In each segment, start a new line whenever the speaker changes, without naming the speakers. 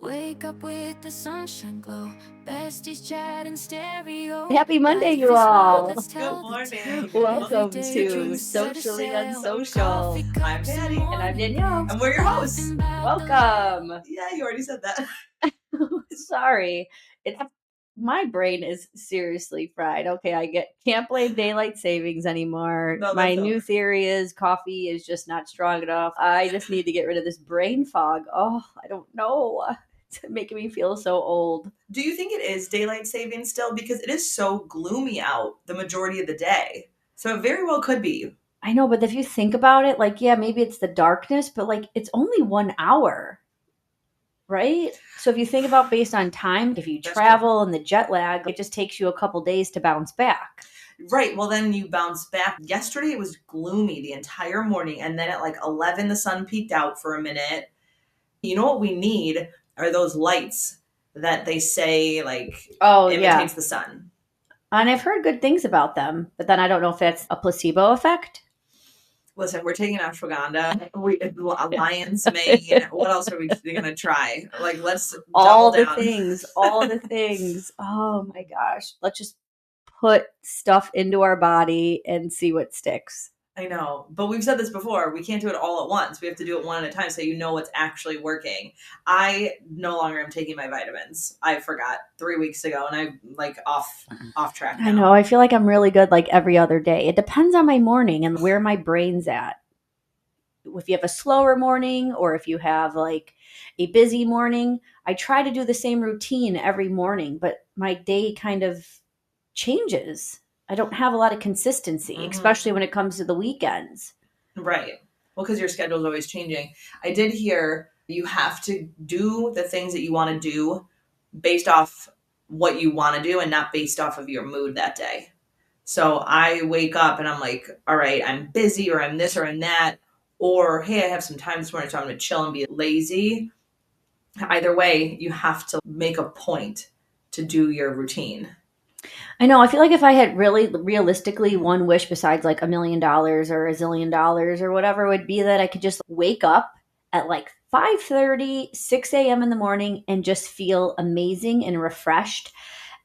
Wake up with the sunshine glow. Besties chat in stereo.
Happy Monday,
Life
you
is full,
all.
let's tell
Good
the tale.
morning.
Welcome
Every day
to
dreams set a
Socially
sail.
Unsocial.
Coffee
I'm
cups and
Patty.
And I'm
morning
Danielle.
rain.
And we're your hosts.
Laughing about the
Welcome.
Yeah, you already said that.
Sorry. My brain is seriously fried. Okay, can't blame daylight savings anymore.
No,
My
that's
new
over.
theory is coffee is just not strong enough. I just need to get rid of this brain fog. Oh, I don't know. It's making me feel so old.
Do you think it is daylight savings still? Because it is so gloomy out the majority of the day. So it very well could be.
I know, but if you think about it, like, yeah, maybe it's the darkness, but like it's only 1 hour. Right? So if you think about based on time, if you
That's
travel and the jet lag, it just takes you a couple days to bounce back.
Right. Well, then you bounce back. Yesterday it was gloomy the entire morning. And then at like 11, the sun peeked out for a minute. You know what we need are those lights that they say like imitates the sun.
And I've heard good things about them, but then I don't know if that's a placebo effect.
Listen, we're taking ashwagandha, lion's mane. What else are we going to try? Like, let's
all
double
the
down.
things, all the things. Oh my gosh. Let's just put stuff into our body and see what sticks.
I know, but we've said this before. We can't do it all at once. We have to do it one at a time so you know what's actually working. I no longer am taking my vitamins. I forgot 3 weeks ago, and I'm like off track now.
I know. I feel like I'm really good like every other day. It depends on my morning and where my brain's at. If you have a slower morning or if you have like a busy morning, I try to do the same routine every morning, but my day kind of changes. I don't have a lot of consistency, especially when it comes to the weekends.
Right. Well, because your schedule is always changing. I did hear you have to do the things that you want to do based off what you want to do and not based off of your mood that day. So I wake up and I'm like, all right, I'm busy or I'm this or I'm that. Or, hey, I have some time this morning, so I'm going to chill and be lazy. Either way, you have to make a point to do your routine.
I know. I feel like if I had really realistically one wish besides like $1 million or $1 zillion or whatever would be that I could just wake up at like 5:30, 6 a.m. in the morning and just feel amazing and refreshed.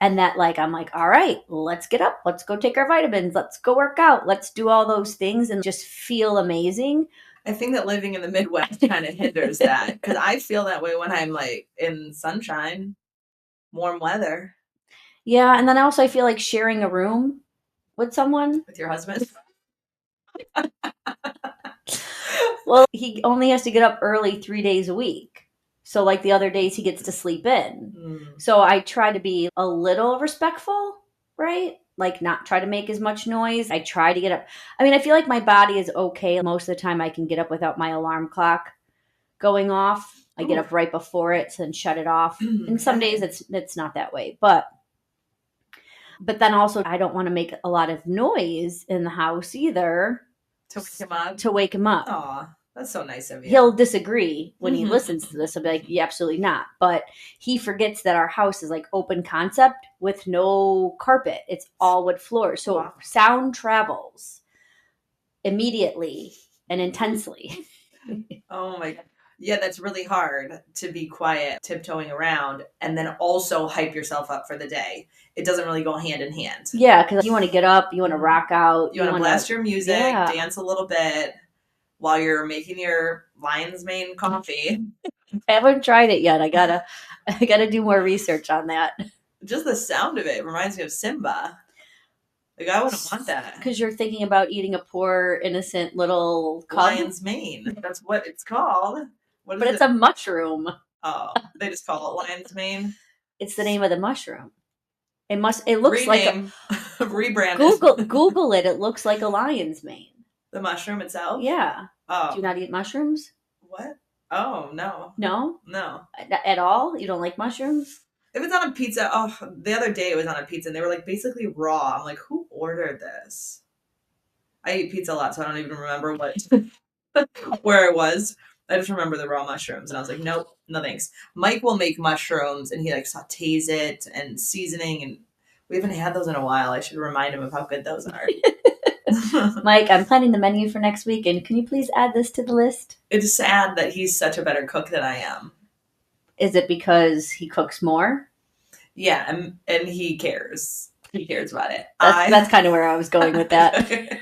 And that like I'm like, all right, let's get up, let's go take our vitamins, let's go work out, let's do all those things and just feel amazing.
I think that living in the Midwest kind of hinders that because I feel that way when I'm like in sunshine, warm weather.
Yeah, and then also I feel like sharing a room with someone.
With your husband?
Well, he only has to get up early 3 days a week. So, like the other days, he gets to sleep in. So, I try to be a little respectful, right? Like, not try to make as much noise. I try to get up. I mean, I feel like my body is okay. Most of the time, I can get up without my alarm clock going off. I get up right before it and shut it off. And some days it's not that way. But then also, I don't want to make a lot of noise in the house either.
To wake him up?
To wake him up.
Aw, that's so nice of you.
He'll disagree when he listens to this. He'll be like, yeah, absolutely not. But he forgets that our house is like open concept with no carpet. It's all wood floors. So sound travels immediately and intensely.
Oh my God. Yeah, that's really hard to be quiet, tiptoeing around, and then also hype yourself up for the day. It doesn't really go hand in hand.
Yeah, because you want to get up, you want to rock out.
You want to blast your music, dance a little bit while you're making your lion's mane coffee.
I haven't tried it yet. I gotta do more research on that.
Just the sound of it reminds me of Simba. Like, I wouldn't want that.
Because you're thinking about eating a poor, innocent little cub.
Lion's mane. That's what it's called.
But it's a mushroom.
Oh, they just call it lion's mane?
It's the name of the mushroom. It looks like a
rebrand.
Google it. It looks like a lion's mane.
The mushroom itself?
Yeah.
Oh.
Do you not eat mushrooms?
What? Oh, no.
No?
No.
At all? You don't like mushrooms?
If it's on a pizza, the other day it was on a pizza and they were like basically raw. I'm like, who ordered this? I eat pizza a lot, so I don't even remember where it was. I just remember the raw mushrooms, and I was like, nope, no thanks. Mike will make mushrooms, and he like sautés it and seasoning, and we haven't had those in a while. I should remind him of how good those are.
Mike, I'm planning the menu for next week, and can you please add this to the list?
It's sad that he's such a better cook than I am.
Is it because he cooks more?
Yeah, and he cares. He cares about it.
That's kind of where I was going with that.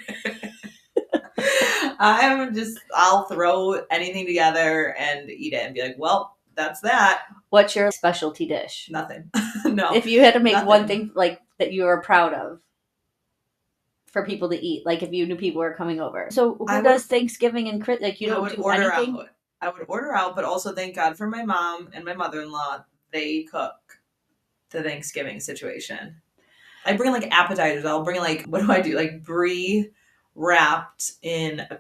I'll throw anything together and eat it and be like, well, that's that.
What's your specialty dish?
Nothing. No.
If you had to make
nothing.
one thing like that you are proud of for people to eat, like if you knew people were coming over. So who does Thanksgiving and like you don't do
order
anything?
out. I would order out, but also thank God for my mom and my mother-in-law. They cook the Thanksgiving situation. I bring like appetizers. I'll bring like, what do I do? Like brie wrapped in a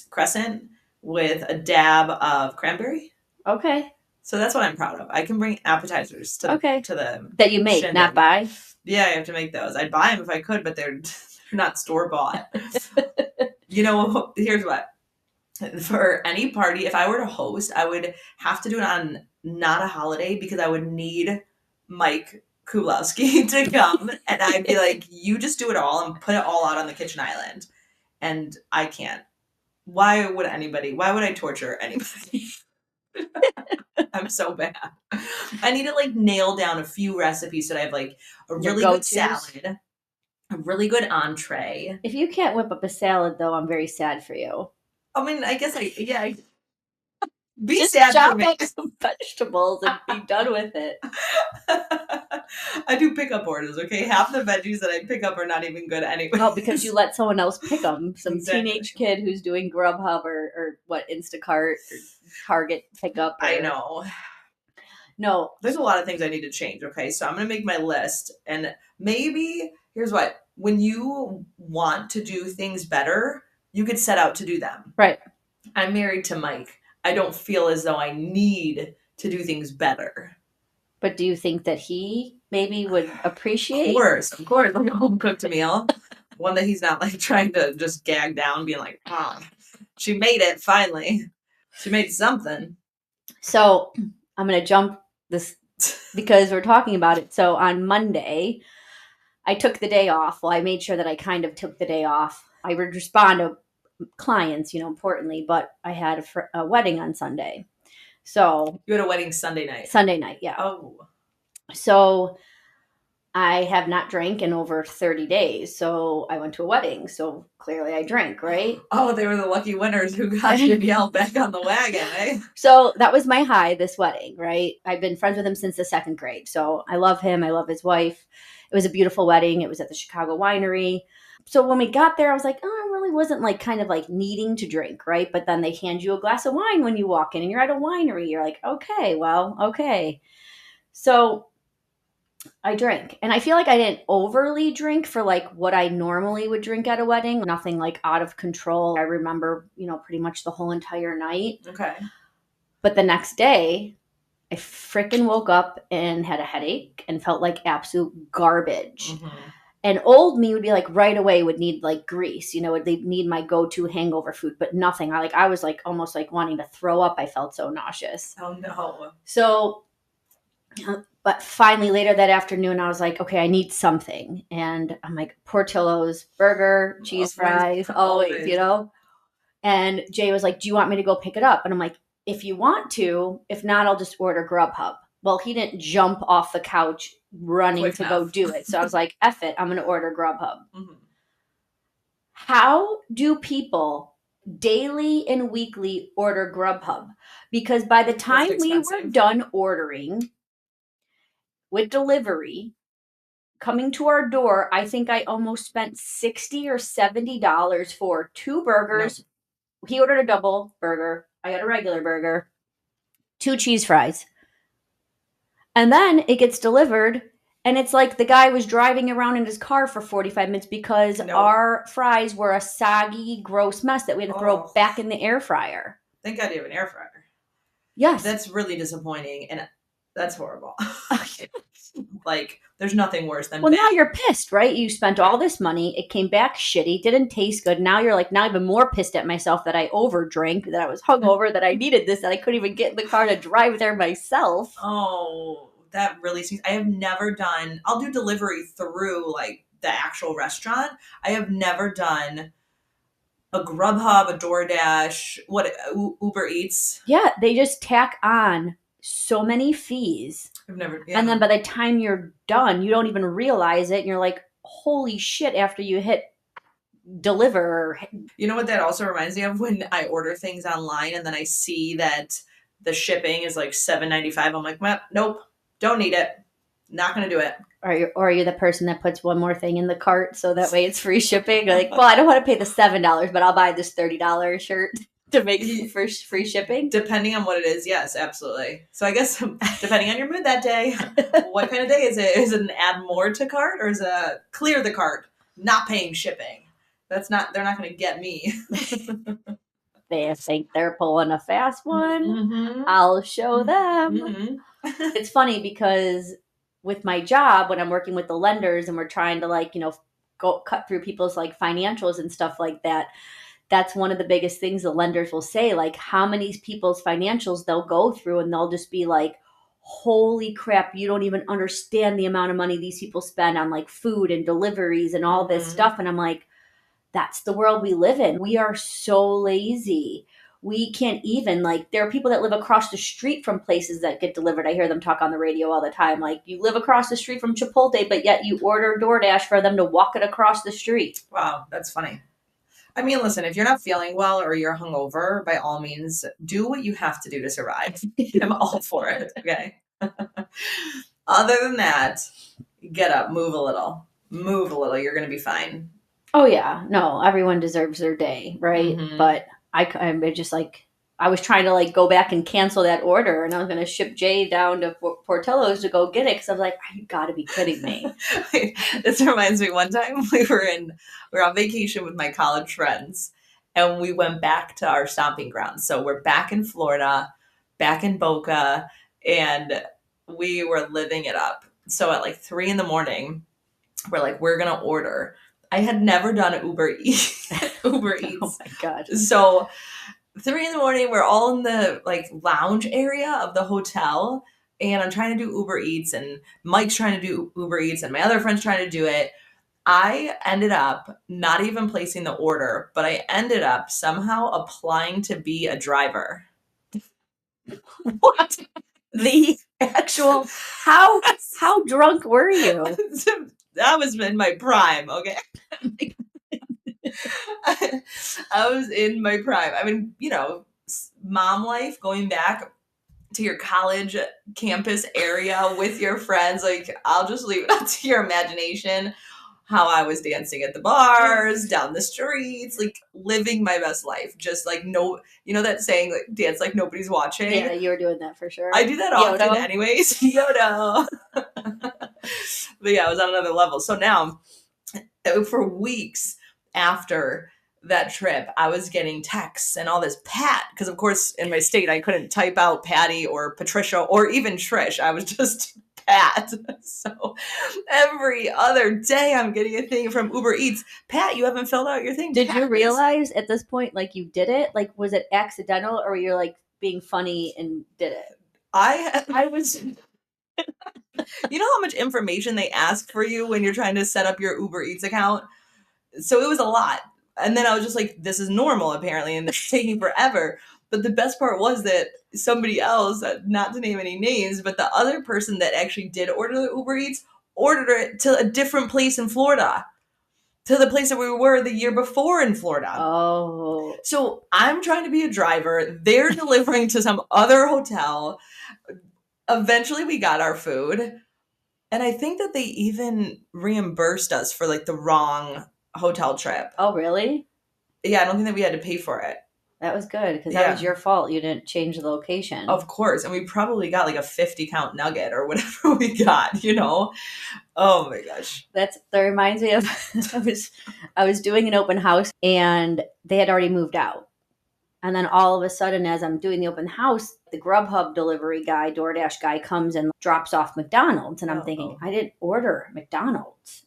crescent with a dab of cranberry.
Okay.
So that's what I'm proud of. I can bring appetizers to the
that you make,
shindig.
not buy.
Yeah, I have to make those. I'd buy them if I could, but they're not store bought. You know, here's what. For any party, if I were to host, I would have to do it on not a holiday because I would need Mike Kulowski to come and I'd be like, you just do it all and put it all out on the kitchen island. And I can't. Why would I torture anybody? I'm so bad. I need to like nail down a few recipes so that I have like a really good salad, a really good entree.
If you can't whip up a salad though, I'm very sad for you.
I mean, I guess be
just
sad
chop
for me.
up some vegetables and be done with it.
I do pickup orders, okay? Half the veggies that I pick up are not even good anyway.
Oh, because you let someone else pick them. Some
Exactly.
Teenage kid who's doing Grubhub or what, Instacart or Target pickup.
I know.
No.
There's a lot of things I need to change, okay? So I'm going to make my list. And maybe, here's what. When you want to do things better, you could set out to do them.
Right.
I'm married to Mike. I don't feel as though I need to do things better.
But do you think that he maybe would appreciate?
Of course, like a home cooked meal. One that he's not like trying to just gag down, being like, oh, she made it finally. She made something.
So I'm going to jump this because we're talking about it. So on Monday, I took the day off. Well, I made sure that I kind of took the day off. I would respond to clients, importantly, but I had a wedding on Sunday. So
you had a wedding Sunday night.
Sunday night, yeah.
Oh.
So I have not drank in over 30 days. So I went to a wedding. So clearly I drank, right?
Oh, they were the lucky winners who got Danielle back on the wagon, eh?
So that was my high, this wedding, right? I've been friends with him since the second grade. So I love him. I love his wife. It was a beautiful wedding. It was at the Chicago winery. So when we got there, I was like, oh, I really wasn't like kind of like needing to drink, right? But then they hand you a glass of wine when you walk in and you're at a winery. You're like, okay, well, okay. So I drank. And I feel like I didn't overly drink for like what I normally would drink at a wedding. Nothing like out of control. I remember, pretty much the whole entire night.
Okay.
But the next day, I freaking woke up and had a headache and felt like absolute garbage. Mm-hmm. And old me would be like right away would need like grease, they'd need my go-to hangover food, but nothing. I was like almost like wanting to throw up. I felt so nauseous.
Oh no.
So, but finally later that afternoon, I was like, okay, I need something. And I'm like, Portillo's, burger, cheese fries, always. And Jay was like, do you want me to go pick it up? And I'm like, if you want to, if not, I'll just order Grubhub. Well, he didn't jump off the couch running to go do it. So I was like, F it, I'm going to order Grubhub. Mm-hmm. How do people daily and weekly order Grubhub? Because by the time we were done ordering with delivery, coming to our door, I think I almost spent $60 or $70 for 2 burgers. No. He ordered a double burger. I got a regular burger, 2 cheese fries. And then it gets delivered, and it's like the guy was driving around in his car for 45 minutes because our fries were a soggy, gross mess that we had to throw back in the air fryer.
Thank God you have an air fryer.
Yes.
That's really disappointing, and that's horrible. Like, there's nothing worse than
now you're pissed, right? You spent all this money. It came back shitty. Didn't taste good. Now you're like, now even more pissed at myself that I overdrank, that I was hungover, that I needed this, that I couldn't even get in the car to drive there myself.
Oh, that really stinks. I have never done, I'll do delivery through like the actual restaurant. I have never done a Grubhub, a DoorDash, Uber Eats.
Yeah, they just tack on so many fees.
I've never.
And then by the time you're done, you don't even realize it. And you're like, holy shit, after you hit deliver.
You know what that also reminds me of? When I order things online and then I see that the shipping is like $7.95. I'm like, well, nope, don't need it. Not going to do it.
Or are you the person that puts one more thing in the cart so that way it's free shipping? Like, well, I don't want to pay the $7, but I'll buy this $30 shirt to make for free shipping.
Depending on what it is, yes, absolutely. So I guess depending on your mood that day, what kind of day is it? Is it an add more to cart, or is it a clear the cart, not paying shipping? They're not going to get me.
They think they're pulling a fast one.
Mm-hmm.
I'll show them.
Mm-hmm.
It's funny because with my job, when I'm working with the lenders and we're trying to like, go cut through people's like financials and stuff like that, that's one of the biggest things the lenders will say, like how many people's financials they'll go through, and they'll just be like, holy crap, you don't even understand the amount of money these people spend on like food and deliveries and all this stuff. And I'm like, that's the world we live in. We are so lazy. We can't even, like, there are people that live across the street from places that get delivered. I hear them talk on the radio all the time. Like, you live across the street from Chipotle, but yet you order DoorDash for them to walk it across the street.
Wow, that's funny. I mean, listen, if you're not feeling well or you're hungover, by all means, do what you have to do to survive. I'm all for it, okay? Other than that, get up, move a little. Move a little. You're going to be fine.
Oh, yeah. No, everyone deserves their day, right?
Mhm.
But I'm just like, I was trying to like go back and cancel that order, and I was going to ship Jay down to Portillo's to go get it because I was like, you got to be kidding me.
This reminds me, one time we were on vacation with my college friends, and we went back to our stomping grounds. So we're back in Florida, back in Boca, and we were living it up. So at like 3 a.m, we're like, we're gonna order. I had never done Uber Eats. Uber Eats.
Oh my God.
So 3 a.m, we're all in the like lounge area of the hotel, and I'm trying to do Uber Eats, and Mike's trying to do Uber Eats, and my other friend's trying to do it. I ended up not even placing the order, but I ended up somehow applying to be a driver.
What? The actual, how drunk were you?
That was in my prime, okay? I was in my prime. I mean, mom life, going back to your college campus area with your friends, like, I'll just leave it up to your imagination how I was dancing at the bars, down the streets, like living my best life. Just like, no, that saying, like, dance like nobody's watching.
Yeah, you were doing that for sure.
I do that often anyways. Yodo. But yeah, I was on another level. So now, for weeks after that trip, I was getting texts and all this Pat, because of course in my state I couldn't type out Patty or Patricia or even Trish. I was just Pat. So every other day I'm getting a thing from Uber Eats. Pat, you haven't filled out your thing.
Did
Pat,
you realize at this point, like, you did it? Like, was it accidental, or you're like being funny and did it?
I was. You know how much information they ask for you when you're trying to set up your Uber Eats account? So it was a lot. And then I was just like, this is normal apparently, and it's taking forever. But the best part was that somebody else, not to name any names, but the other person that actually did order the Uber Eats ordered it to a different place in Florida, to the place that we were the year before in Florida.
Oh.
So I'm trying to be a driver. They're delivering to some other hotel. Eventually we got our food. And I think that they even reimbursed us for like the wrong hotel trip.
Oh, really?
Yeah, I don't think that we had to pay for it.
That was good, because that was your fault. You didn't change the location.
Of course. And we probably got like a 50 count nugget or whatever we got, Oh my gosh.
That reminds me of, I was doing an open house and they had already moved out. And then all of a sudden, as I'm doing the open house, the Grubhub delivery guy, DoorDash guy, comes and drops off McDonald's. And I'm thinking, I didn't order McDonald's,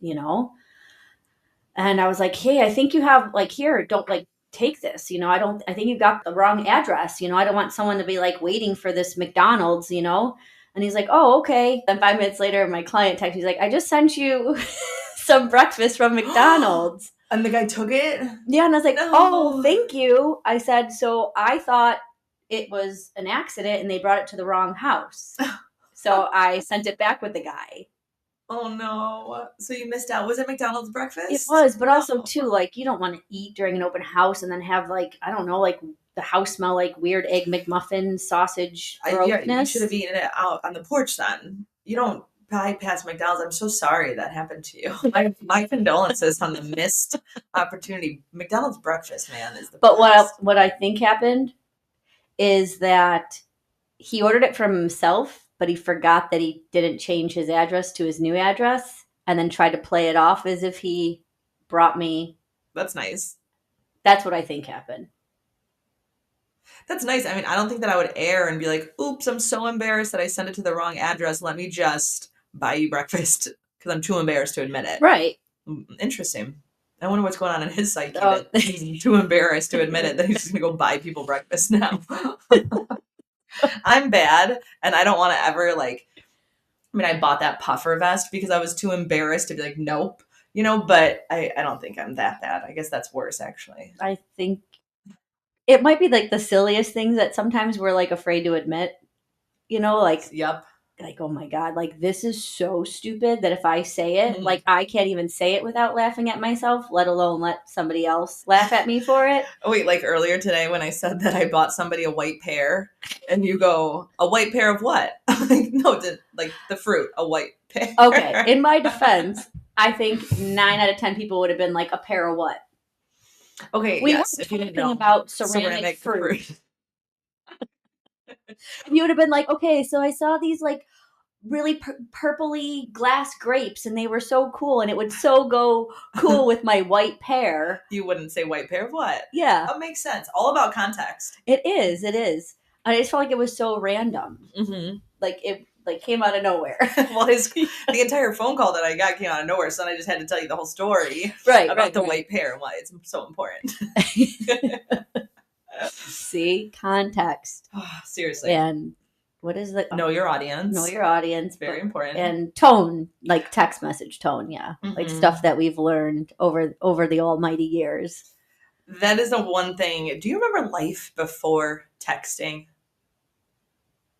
And I was like, hey, I think you have, like, here, don't, like, take this. I think you got the wrong address. I don't want someone to be, like, waiting for this McDonald's, And he's like, oh, okay. Then 5 minutes later, my client texts, he's like, I just sent you some breakfast from McDonald's.
And the guy took it?
Yeah, and I was like, oh, thank you. I said, so I thought it was an accident and they brought it to the wrong house. So I sent it back with the guy.
Oh no. So you missed out. Was it McDonald's breakfast?
It was, but also too, like, you don't want to eat during an open house and then have, like, I don't know, like the house smell like weird egg McMuffin sausage
Yeah, you
grossness.
should have eaten it out on the porch then. You don't bypass McDonald's. I'm so sorry that happened to you. My condolences on the missed opportunity. McDonald's breakfast, man, is the
But
best.
what I think happened is that he ordered it from himself, but he forgot that he didn't change his address to his new address and then tried to play it off as if he brought me.
That's nice.
That's what I think happened.
That's nice. I mean, I don't think that I would err and be like, oops, I'm so embarrassed that I sent it to the wrong address. Let me just buy you breakfast because I'm too embarrassed to admit it.
Right.
Interesting. I wonder what's going on in his psyche
Oh.
that he's too embarrassed to admit it that he's just going to go buy people breakfast now. I'm bad, and I don't want to ever, like, I mean, I bought that puffer vest because I was too embarrassed to be like, nope, you know, but I don't think I'm that bad. I guess that's worse, actually.
I think it might be like the silliest things that sometimes we're like afraid to admit, you know, like,
Yep.
like, oh my God, like this is so stupid that if I say it, like I can't even say it without laughing at myself, let alone let somebody else laugh at me for it.
Oh, wait, like earlier today when I said that I bought somebody a white pear and you go, a white pear of what? Like, no, like the fruit, a white pear.
Okay. In my defense, I think 9 out of 10 people would have been like, a pear of what?
Okay,
We
yes,
were
if you didn't
talking
know.
about ceramic fruit. You would have been like, okay, so I saw these like really purpley glass grapes and they were so cool and it would so go cool with my white pear.
You wouldn't say white pear of what?
Yeah.
That makes sense. All about context.
It is. I just felt like it was so random.
Mm-hmm.
Like it like came out of nowhere.
Well, the entire phone call that I got came out of nowhere, so then I just had to tell you the whole story about the white pear and why it's so important.
See, context.
Seriously.
And what is the
know your audience?
Know your audience.
Very important.
And tone, like text message tone, yeah.
Mm-hmm.
Like stuff that we've learned over the almighty years.
That is the one thing. Do you remember life before texting?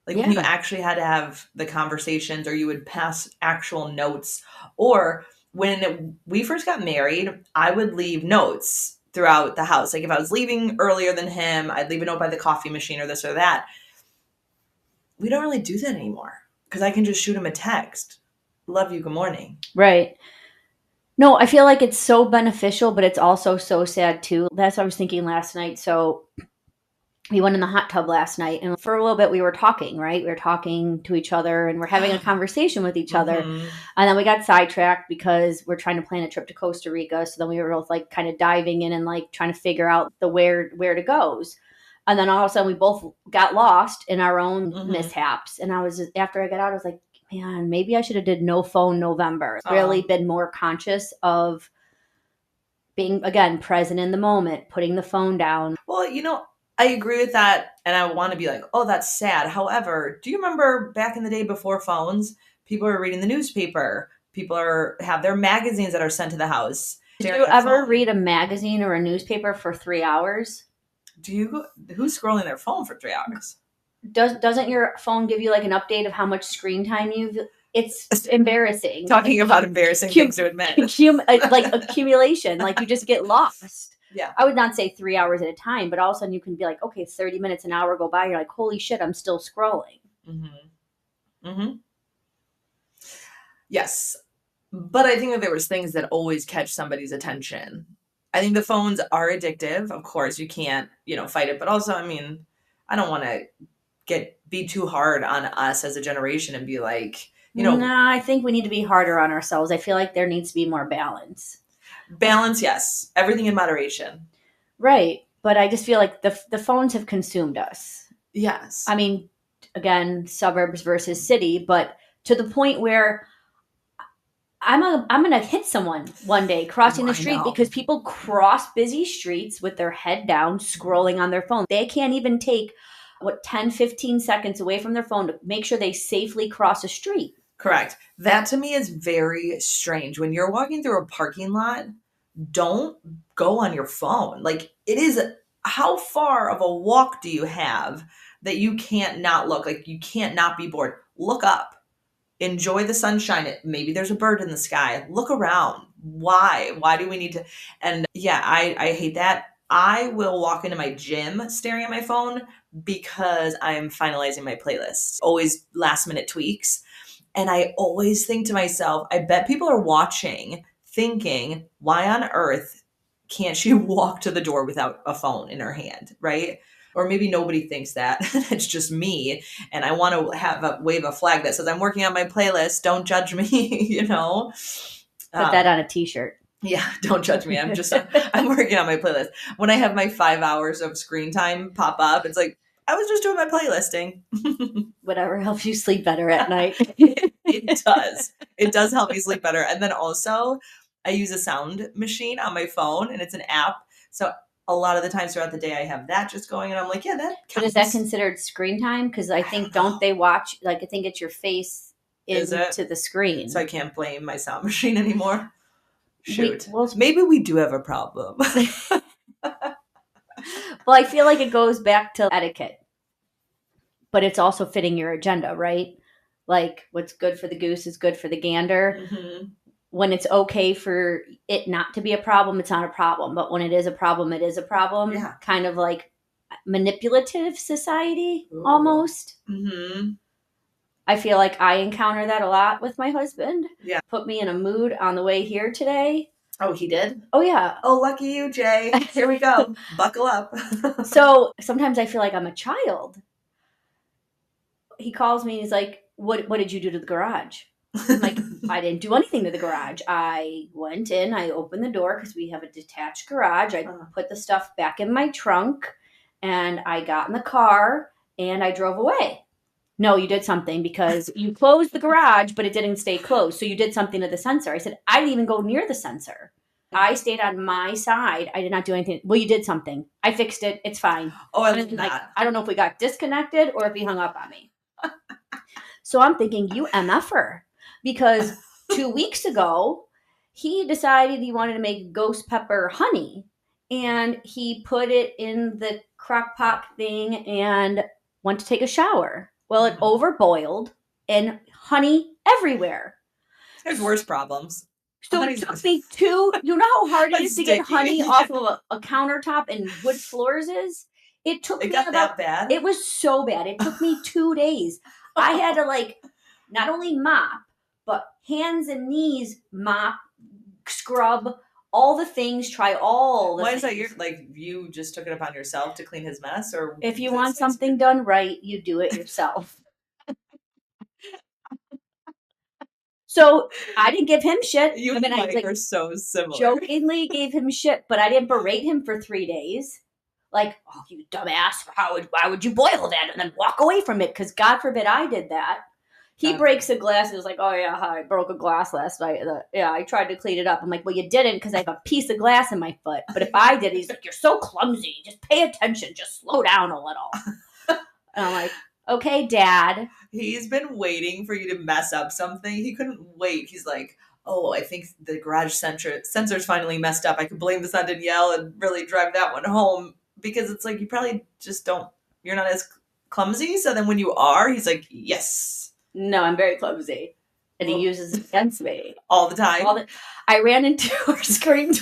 Like when you actually had to have the conversations or you would pass actual notes. Or when we first got married, I would leave notes throughout the house. Like if I was leaving earlier than him, I'd leave a note by the coffee machine or this or that. We don't really do that anymore because I can just shoot him a text. Love you, good morning.
Right. No, I feel like it's so beneficial, but it's also so sad too. That's what I was thinking last night. So we went in the hot tub last night and for a little bit we were talking, right? We were talking to each other and we're having a conversation with each other. And then we got sidetracked because we're trying to plan a trip to Costa Rica. So then we were both like kind of diving in and like trying to figure out the where to goes. And then all of a sudden we both got lost in our own mishaps. And I was just, after I got out, I was like, man, maybe I should have did no phone November. Really been more conscious of being, again, present in the moment, putting the phone down.
Well, you know, I agree with that. And I want to be like, oh, that's sad. However, do you remember back in the day before phones, people were reading the newspaper. People have their magazines that are sent to the house.
Did you ever read a magazine or a newspaper for 3 hours?
Who's scrolling their phone for 3 hours?
Doesn't your phone give you like an update of how much screen time you've? It's embarrassing.
Talking about embarrassing things to admit.
Like accumulation, like you just get lost.
Yeah.
I would not say 3 hours at a time, but all of a sudden you can be like, okay, 30 minutes, an hour go by. You're like, holy shit, I'm still scrolling.
Mm-hmm. Mm-hmm. Yes. But I think that there was things that always catch somebody's attention. I think the phones are addictive. Of course, you can't, fight it. But also, I mean, I don't want to be too hard on us as a generation and be like,
No, I think we need to be harder on ourselves. I feel like there needs to be more balance.
Balance, yes. Everything in moderation.
Right. But I just feel like the phones have consumed us.
Yes.
I mean, again, suburbs versus city, but to the point where I'm going to hit someone one day crossing the street because people cross busy streets with their head down, scrolling on their phone. They can't even take 10, 15 seconds away from their phone to make sure they safely cross a street.
Correct. That to me is very strange. When you're walking through a parking lot, don't go on your phone. Like it is how far of a walk do you have that you can't not look? Like, you can't not be bored. Look up. Enjoy the sunshine. Maybe there's a bird in the sky. Look around. Why do we need to? And yeah, I hate that. I will walk into my gym staring at my phone because I'm finalizing my playlist. Always last minute tweaks. And I always think to myself, I bet people are watching thinking, why on earth can't she walk to the door without a phone in her hand, right? Or maybe nobody thinks that. It's just me. And I want to have a wave a flag that says, I'm working on my playlist. Don't judge me, you know?
Put that on a t-shirt.
Yeah, don't judge me. I'm working on my playlist. When I have my 5 hours of screen time pop up, it's like, I was just doing my playlisting.
Whatever helps you sleep better at night.
It does. It does help me sleep better. And then also, I use a sound machine on my phone, and it's an app. So a lot of the times throughout the day, I have that just going, and I'm like, yeah, that counts.
But is that considered screen time? Because I think don't they watch, like, I think it's your face into the screen.
So I can't blame my sound machine anymore. Shoot.
Well,
maybe we do have a problem.
Well, I feel like it goes back to etiquette, but it's also fitting your agenda, right? Like, what's good for the goose is good for the gander.
Mm-hmm.
When it's okay for it not to be a problem, it's not a problem. But when it is a problem, it is a problem.
Yeah.
Kind of like manipulative society, almost.
Mm-hmm.
I feel like I encounter that a lot with my husband.
Yeah.
Put me in a mood on the way here today.
Oh, he did?
Oh, yeah.
Oh, lucky you, Jay. Here we go. Buckle up.
So sometimes I feel like I'm a child. He calls me and he's like, what did you do to the garage? I'm like, I didn't do anything to the garage. I went in, I opened the door because we have a detached garage. I put the stuff back in my trunk, and I got in the car and I drove away. No, you did something because you closed the garage, but it didn't stay closed. So you did something to the sensor. I said, I didn't even go near the sensor. I stayed on my side. I did not do anything. Well, you did something. I fixed it. It's fine.
Oh, I love that.
Like, I don't know if we got disconnected or if he hung up on me. So I'm thinking, you MFer. Because 2 weeks ago, he decided he wanted to make ghost pepper honey. And he put it in the crock pot thing and went to take a shower. Well, it overboiled and honey everywhere.
There's worse problems.
So it took me you know how hard it is to get honey off of a countertop and wood floors is? It took me
got that bad?
It was so bad. It took me 2 days. I had to, like, not only mop, but hands and knees mop, scrub, all the things, try all the
Why
things.
is that you just took it upon yourself to clean his mess? Or
if you want something done right, you do it yourself. So I didn't give him shit.
You and Mike are so similar.
Jokingly gave him shit, but I didn't berate him for 3 days. Like, oh, you dumbass, why would you boil that and then walk away from it? Because God forbid I did that. He breaks a glass and is like, oh, yeah, I broke a glass last night. Yeah, I tried to clean it up. I'm like, well, you didn't because I have a piece of glass in my foot. But if I did, he's like, you're so clumsy. Just pay attention. Just slow down a little. And I'm like, okay, Dad.
He's been waiting for you to mess up something. He couldn't wait. He's like, oh, I think the garage sensor's finally messed up. I could blame this on Danielle and really drive that one home. Because it's like, you probably just you're not as clumsy. So then when you are, he's like, yes.
No, I'm very clumsy. And he uses it against me.
All the time?
I ran into her screen.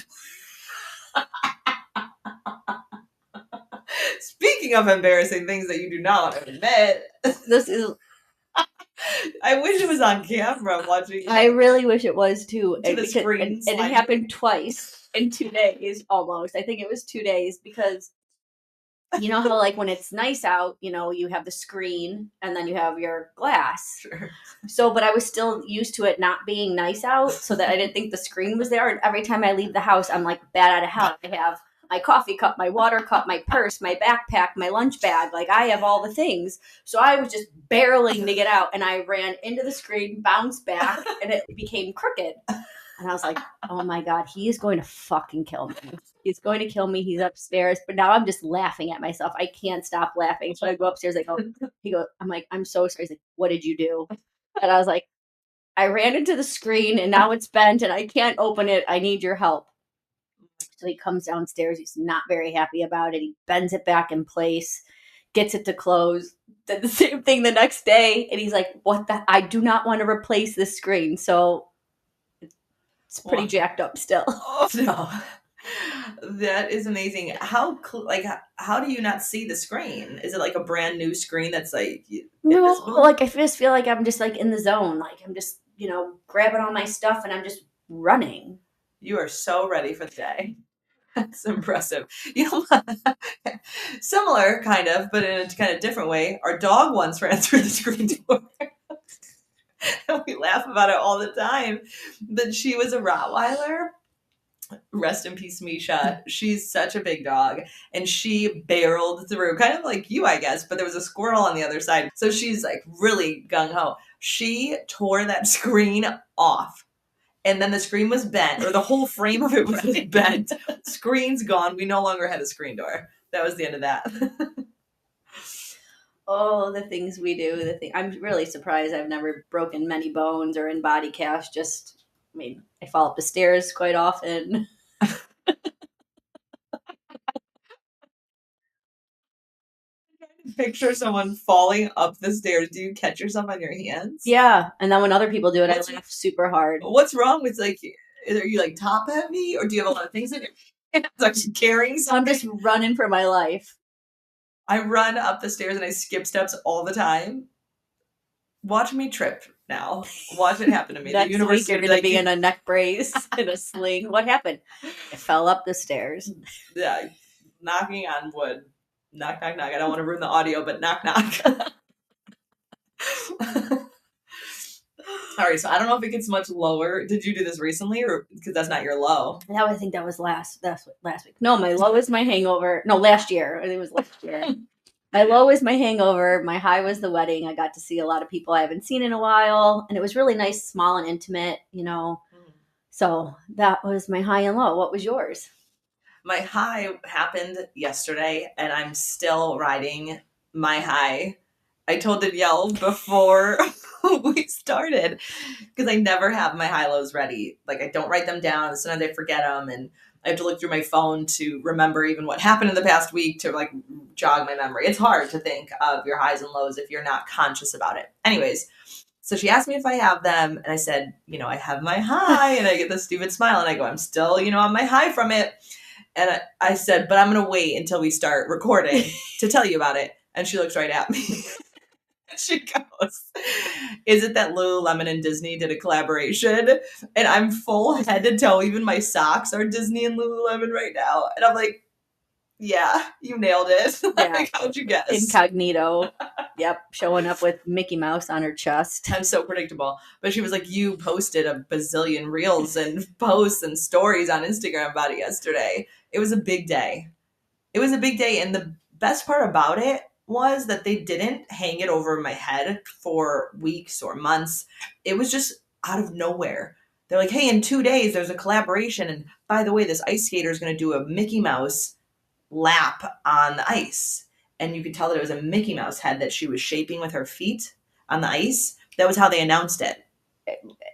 Speaking of embarrassing things that you do not admit.
This is...
I wish it was on camera watching.
I really wish it was too.
To the screen.
And it happened twice in 2 days almost. I think it was 2 days because... You know how, like, when it's nice out, you know, you have the screen and then you have your glass.
Sure.
So, but I was still used to it not being nice out, so that I didn't think the screen was there. And every time I leave the house, I'm like bad out of hell. I have my coffee cup, my water cup, my purse, my backpack, my lunch bag. Like, I have all the things. So I was just barreling to get out, and I ran into the screen, bounced back, and it became crooked. And I was like, oh my God, he is going to fucking kill me. He's going to kill me. He's upstairs. But now I'm just laughing at myself. I can't stop laughing. So I go upstairs. I'm like, I'm so sorry. He's like, what did you do? And I was like, I ran into the screen and now it's bent and I can't open it. I need your help. So he comes downstairs. He's not very happy about it. He bends it back in place, gets it to close. Did the same thing the next day. And he's like, what the? I do not want to replace this screen. So it's pretty jacked up still.
Oh, no. That is amazing. How do you not see the screen? Is it like a brand new screen that's like
No,
invisible?
like I just feel like I'm just like in the zone. Like I'm just, grabbing all my stuff and I'm just running.
You are so ready for the day. That's impressive. Similar kind of, but in a kind of different way. Our dog once ran through the screen door. And we laugh about it all the time. But she was a Rottweiler. Rest in peace, Misha. She's such a big dog. And she barreled through, kind of like you, I guess, but there was a squirrel on the other side. So she's like really gung ho. She tore that screen off. And then the screen was bent, or the whole frame of it was bent. Screen's gone. We no longer had a screen door. That was the end of that.
Oh, the things we do. I'm really surprised I've never broken many bones or in body cast. I fall up the stairs quite often.
Picture someone falling up the stairs. Do you catch yourself on your hands?
Yeah, and then when other people do it, I laugh super hard.
What's wrong with are you like top heavy, or do you have a lot of things in your hands? Like carrying something?
I'm just running for my life.
I run up the stairs and I skip steps all the time. Watch me trip now. Watch it happen to me.
Next week you're going to be in a neck brace, in a sling. What happened? I fell up the stairs.
Yeah, knocking on wood. Knock, knock, knock. I don't want to ruin the audio, but knock, knock. All right, so I don't know if it gets much lower. Did you do this recently, or because that's not your low?
I think that was last week. No, my low is my hangover. No, last year. I think it was last year. My low is my hangover. My high was the wedding. I got to see a lot of people I haven't seen in a while, and it was really nice, small and intimate. So that was my high and low. What was yours?
My high happened yesterday, and I'm still riding my high. I told Danielle before we started, because I never have my high-lows ready. Like, I don't write them down. Sometimes I forget them, and I have to look through my phone to remember even what happened in the past week to, like, jog my memory. It's hard to think of your highs and lows if you're not conscious about it. Anyways, so she asked me if I have them, and I said, I have my high, and I get this stupid smile, and I go, I'm still, on my high from it. And I said, but I'm going to wait until we start recording to tell you about it. And she looks right at me. She goes, is it that Lululemon and Disney did a collaboration? And I'm full head to toe. Even my socks are Disney and Lululemon right now. And I'm like, yeah, you nailed it. Yeah. Like, how'd you guess?
Incognito. Yep. Showing up with Mickey Mouse on her chest.
I'm so predictable. But she was like, you posted a bazillion reels and posts and stories on Instagram about it yesterday. It was a big day. And the best part about it was that they didn't hang it over my head for weeks or months. It was just out of nowhere. They're like, hey, in 2 days, there's a collaboration. And by the way, this ice skater is going to do a Mickey Mouse lap on the ice. And you could tell that it was a Mickey Mouse head that she was shaping with her feet on the ice. That was how they announced it.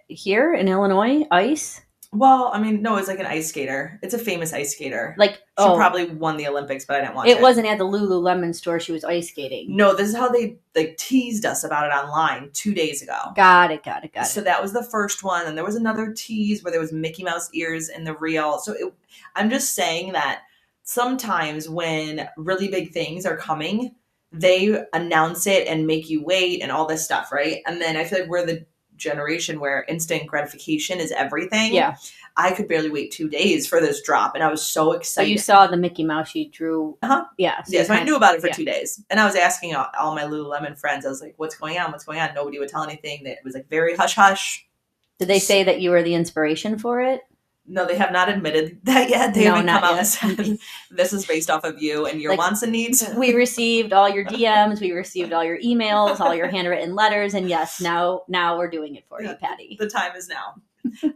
Here in Illinois, ice?
Well, I mean, no, it's like an ice skater. It's a famous ice skater. She probably won the Olympics, but I didn't watch it.
It wasn't at the Lululemon store. She was ice skating.
No, this is how they teased us about it online 2 days ago.
Got it.
So that was the first one. And there was another tease where there was Mickey Mouse ears in the reel. So I'm just saying that sometimes when really big things are coming, they announce it and make you wait and all this stuff, right? And then I feel like we're the generation where instant gratification is everything.
Yeah.
I could barely wait 2 days for this drop, and I was so excited.
So you saw the Mickey Mouse she drew.
Uh-huh.
Yeah.
So I knew about it for 2 days. And I was asking all my Lululemon friends, I was like, what's going on? Nobody would tell anything. It was like very hush-hush.
Did they say that you were the inspiration for it?
No, they have not admitted that yet. They haven't come out and said, this is based off of you and your wants and needs.
We received all your DMs. We received all your emails, all your handwritten letters. And yes, now we're doing it for you, Patti.
The time is now.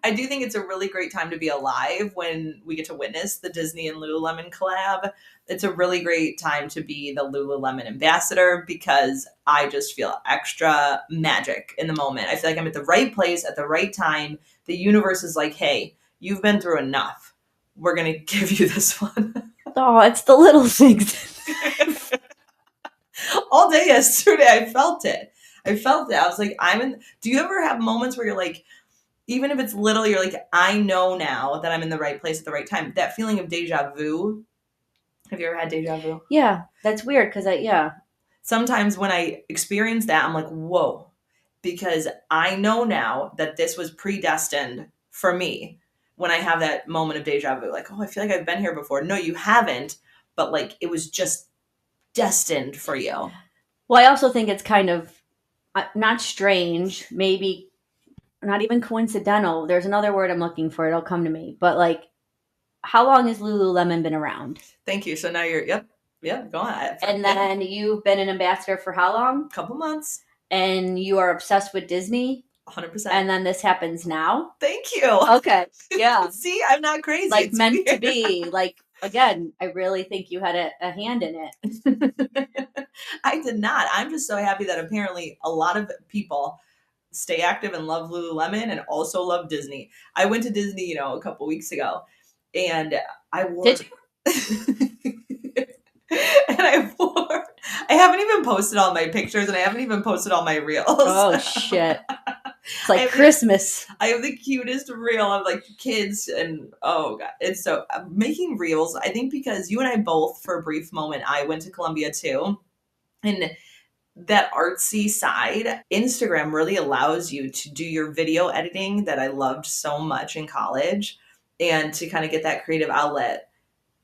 I do think it's a really great time to be alive when we get to witness the Disney and Lululemon collab. It's a really great time to be the Lululemon ambassador because I just feel extra magic in the moment. I feel like I'm at the right place at the right time. The universe is like, hey, you've been through enough. we're going to give you this one.
Oh, it's the little things.
All day yesterday, I felt it. I was like, do you ever have moments where you're like, even if it's little, you're like, I know now that I'm in the right place at the right time. That feeling of deja vu. Have you ever had deja vu?
Yeah, that's weird because
Sometimes when I experience that, I'm like, whoa, because I know now that this was predestined for me when I have that moment of deja vu. Like, oh, I feel like I've been here before. No, you haven't, but like it was just destined for you.
Well, I also think it's kind of not strange, maybe not even coincidental. There's another word I'm looking for. It'll come to me. But like, how long has Lululemon been around?
Thank you. So now yep, go on.
And then you've been an ambassador for how long?
Couple months.
And you are obsessed with Disney?
100%.
And then this happens now?
Thank you.
Okay. Yeah.
See, I'm not crazy.
Like
it's
meant
weird.
to be. Like, again, I really think you had a hand in it.
I did not. I'm just so happy that apparently a lot of people stay active and love Lululemon and also love Disney. I went to Disney, a couple weeks ago, and I wore.
Did
you? And I haven't even posted all my pictures, and I haven't even posted all my reels.
Oh shit! It's like Christmas.
I have the cutest reel of like kids, and oh god, it's so making reels. I think because you and I both, for a brief moment, I went to Columbia too, and that artsy side, Instagram really allows you to do your video editing that I loved so much in college, and to kind of get that creative outlet.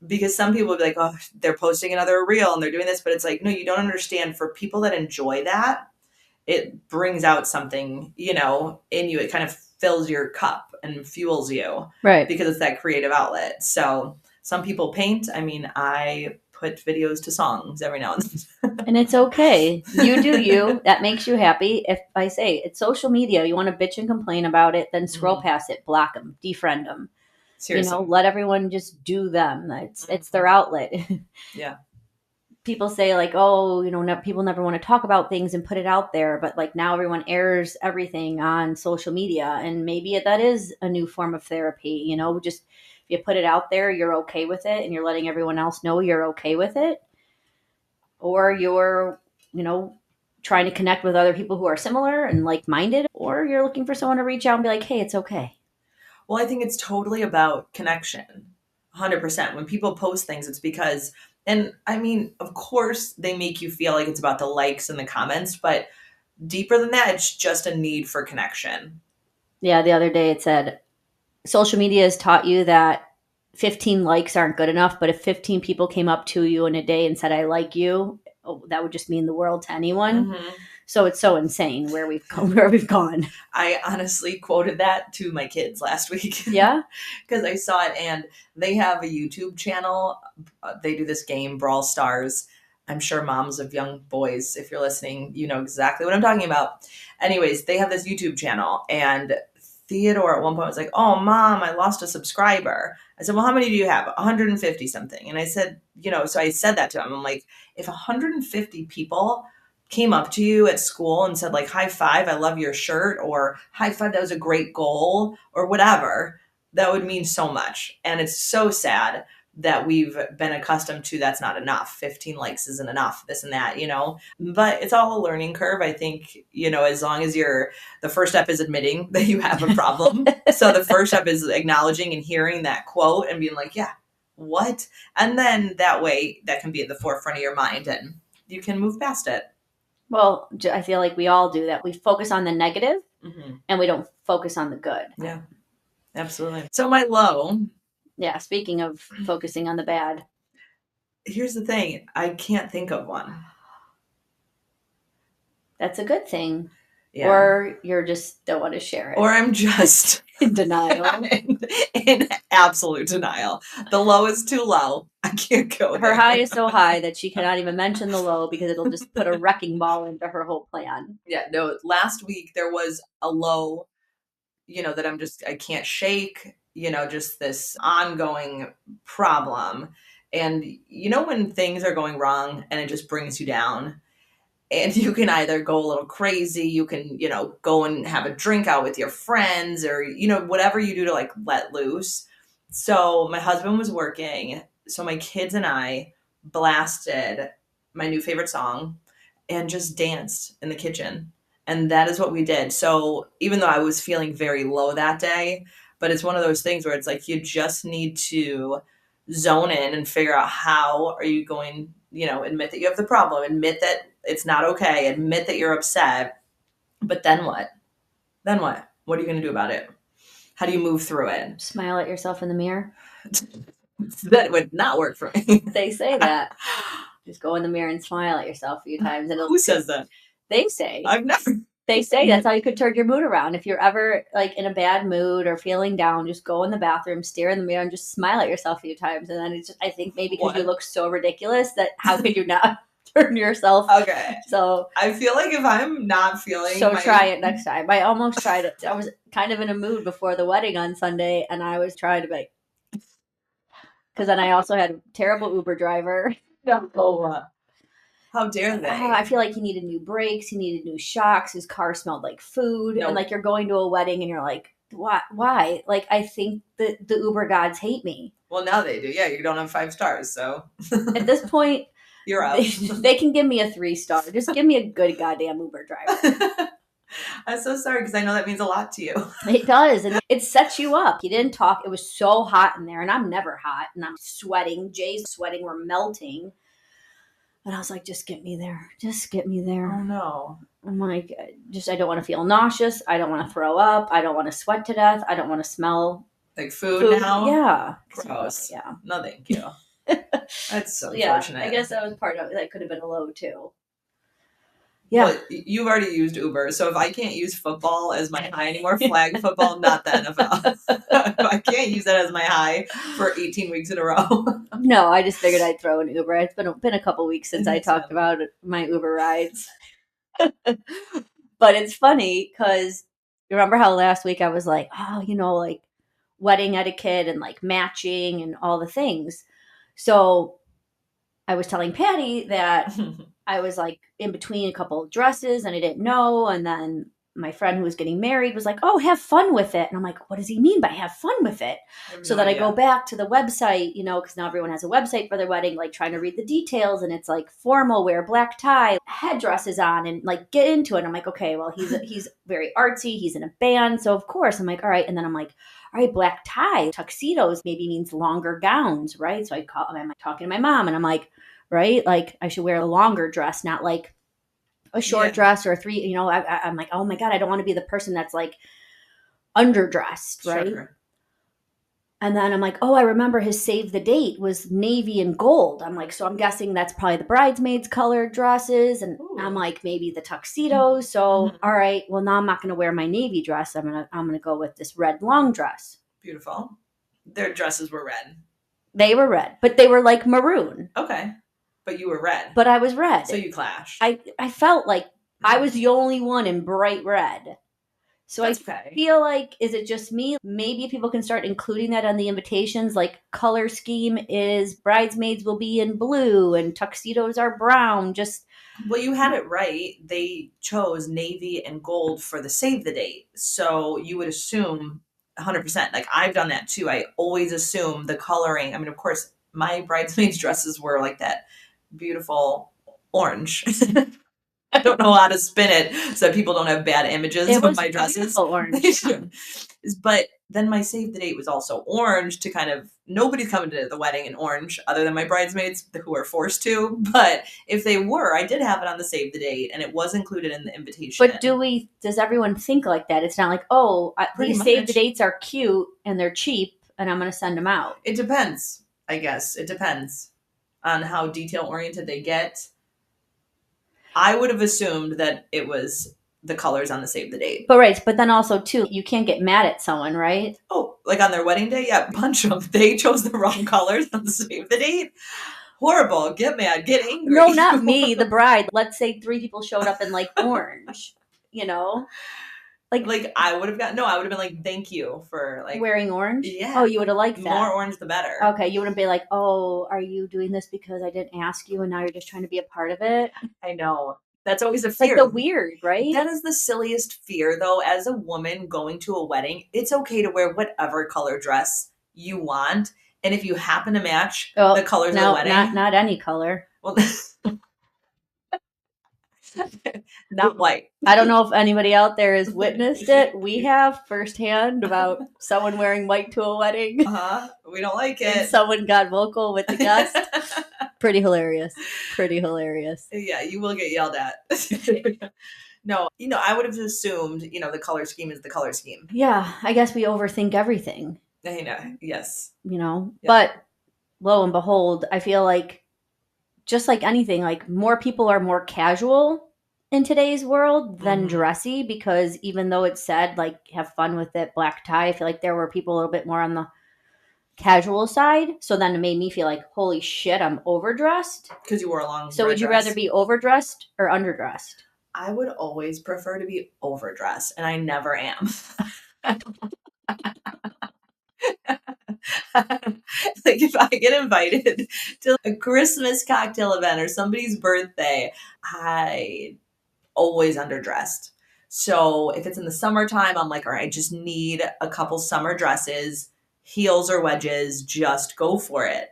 Because some people will be like, oh, they're posting another reel and they're doing this, but it's like, no, you don't understand. For people that enjoy that, it brings out something, in you. It kind of fills your cup and fuels you.
Right.
Because it's that creative outlet. So some people paint. I mean, I put videos to songs every now and then.
And it's okay. You do you. That makes you happy. If I say it's social media, you want to bitch and complain about it, then scroll past it, block them, defriend them.
Seriously.
Let everyone just do them. It's their outlet.
Yeah.
People say like, oh, people never want to talk about things and put it out there, but like now everyone airs everything on social media, and maybe that is a new form of therapy. Just if you put it out there, you're okay with it, and you're letting everyone else know you're okay with it, or you're, trying to connect with other people who are similar and like-minded, or you're looking for someone to reach out and be like, hey, it's okay.
Well, I think it's totally about connection. 100%. When people post things, it's because, and I mean, of course, they make you feel like it's about the likes and the comments, but deeper than that, it's just a need for connection.
Yeah, the other day it said, social media has taught you that 15 likes aren't good enough, but if 15 people came up to you in a day and said, I like you, that would just mean the world to anyone. Mm-hmm. So it's so insane where we've gone.
I honestly quoted that to my kids last week.
Yeah?
Because I saw it, and they have a YouTube channel. They do this game, Brawl Stars. I'm sure moms of young boys, if you're listening, you know exactly what I'm talking about. Anyways, they have this YouTube channel, and Theodore at one point was like, oh, Mom, I lost a subscriber. I said, well, how many do you have? 150 something. And I said, so I said that to him. I'm like, if 150 people came up to you at school and said like, high five, I love your shirt, or high five, that was a great goal, or whatever, that would mean so much. And it's so sad that we've been accustomed to that's not enough. 15 likes isn't enough, this and that, but it's all a learning curve. I think, as long as the first step is admitting that you have a problem. So the first step is acknowledging and hearing that quote and being like, yeah, what? And then that way that can be at the forefront of your mind and you can move past it.
Well, I feel like we all do that. We focus on the negative and we don't focus on the good.
Yeah, absolutely. So my low.
Yeah, speaking of focusing on the bad.
Here's the thing. I can't think of one.
That's a good thing. Yeah. Or you're just don't want to share it.
Or I'm just
in denial.
in absolute denial. The low is too low. I can't go there.
Her high is so high that she cannot even mention the low because it'll just put a wrecking ball into her whole plan.
Yeah, no, last week there was a low, that I can't shake, just this ongoing problem. And when things are going wrong and it just brings you down, and you can either go a little crazy, you can, go and have a drink out with your friends, or, whatever you do to like let loose. So my husband was working, so my kids and I blasted my new favorite song and just danced in the kitchen. And that is what we did. So even though I was feeling very low that day, but it's one of those things where it's like you just need to zone in and figure out how are you going, admit that you have the problem, admit that it's not okay, admit that you're upset. But then what? Then what? What are you going to do about it? How do you move through it?
Smile at yourself in the mirror.
That would not work for me.
They say that. Just go in the mirror and smile at yourself a few times. And
Who says that?
They say.
I've never.
They say that's how you could turn your mood around. If you're ever like in a bad mood or feeling down, just go in the bathroom, stare in the mirror, and just smile at yourself a few times. And then I think maybe because you look so ridiculous that how could you not turn yourself?
Okay.
So
I feel like if I'm not feeling,
try it next time. I almost tried it. I was kind of in a mood before the wedding on Sunday, and I was trying to be. Because then I also had a terrible Uber driver.
No. How dare they?
I feel like he needed new brakes. He needed new shocks. His car smelled like food.
Nope.
And like you're going to a wedding and you're like, what? Why? Like I think the Uber gods hate me.
Well, now they do. Yeah, you don't have 5 stars, so
at this point,
you're out.
They can give me a 3-star. Just give me a good goddamn Uber driver.
I'm so sorry because I know that means a lot to you.
It does, and it sets you up. He didn't talk. It was so hot in there, and I'm never hot, and I'm sweating. Jay's sweating. We're melting. And I was like, just get me there. Just get me there.
Oh, no.
I'm like, I don't want to feel nauseous. I don't want to throw up. I don't want to sweat to death. I don't want to smell
like food now?
Yeah.
Gross.
Yeah.
No, thank you. That's so unfortunate.
I guess that was part of it. That could have been a low, too. Yeah.
Well, you've already used Uber, so if I can't use football as my high anymore, flag football, not the NFL. If I can't use that as my high for 18 weeks in a row.
No, I just figured I'd throw an Uber. It's been a couple weeks since I talked about my Uber rides. But it's funny because you remember how last week I was like, oh, like wedding etiquette and like matching and all the things. So I was telling Patti that I was like in between a couple of dresses and I didn't know. And then my friend who was getting married was like, oh, have fun with it. And I'm like, what does he mean by have fun with it? So then I go back to the website, because now everyone has a website for their wedding, like trying to read the details. And it's like formal wear, black tie, headdresses on, and like get into it. And I'm like, okay, well, he's very artsy. He's in a band. So of course I'm like, all right. And then I'm like, all right, black tie, tuxedos maybe means longer gowns, right? So I'm talking to my mom and I'm like, right? Like I should wear a longer dress, not like a short dress or a 3, I'm like, oh my God, I don't want to be the person that's like underdressed, right? Sure. And then I'm like, oh, I remember his save the date was navy and gold. I'm like, so I'm guessing that's probably the bridesmaids colored dresses. And ooh. I'm like, maybe the tuxedos. So, all right, well, now I'm not going to wear my navy dress. I'm going to go with this red long dress.
Beautiful. Their dresses were red.
They were red, but they were like maroon.
Okay. But you were red.
But I was red.
So you clashed.
I felt like I was the only one in bright red. So that's I feel like, is it just me? Maybe people can start including that on the invitations. Like color scheme is bridesmaids will be in blue and tuxedos are brown.
Well, you had it right. They chose navy and gold for the save the date. So you would assume 100%. Like I've done that too. I always assume the coloring. I mean, of course, my bridesmaids dresses were like that beautiful orange. I don't know how to spin it so that people don't have bad images of my dresses.
Orange.
But then my save the date was also orange to kind of, nobody's coming to the wedding in orange other than my bridesmaids who are forced to. But if they were, I did have it on the save the date and it was included in the invitation.
But does everyone think like that? It's not like, oh, these save the dates are cute and they're cheap and I'm going to send them out.
It depends, I guess. It depends on how detail oriented they get. I would have assumed that it was the colors on the save the date.
But then also too, you can't get mad at someone, right?
Oh, like on their wedding day? Yeah, punch them. They chose the wrong colors on the save the date. Horrible. Get mad. Get angry.
No, not me, the bride. Let's say 3 people showed up in like orange,
Like I would have been like, thank you for like
wearing orange.
Yeah.
Oh, you would have liked that.
More orange, the better.
Okay, you wouldn't be like, oh, are you doing this because I didn't ask you and now you're just trying to be a part of it?
I know. That's always a fear.
Like the weird, right?
That is the silliest fear, though. As a woman going to a wedding, it's okay to wear whatever color dress you want. And if you happen to match the colors of the wedding.
Not any color.
Well, not white.
I don't know if anybody out there has witnessed it. We have firsthand about someone wearing white to a wedding.
We don't like it.
And someone got vocal with the guest. Pretty hilarious.
Yeah, you will get yelled at. No, I would have assumed, the color scheme is the color scheme.
Yeah, I guess we overthink everything.
I know, yes.
Yeah. But lo and behold, I feel like just like anything, like more people are more casual in today's world than dressy, because even though it said like have fun with it, black tie, I feel like there were people a little bit more on the casual side. So then it made me feel like, holy shit, I'm overdressed.
Because you wore a long
So would you rather be overdressed or underdressed?
I would always prefer to be overdressed, and I never am. Like if I get invited to a Christmas cocktail event or somebody's birthday, I always underdressed. So if it's in the summertime, I'm like, all right, I just need a couple summer dresses, heels or wedges, just go for it.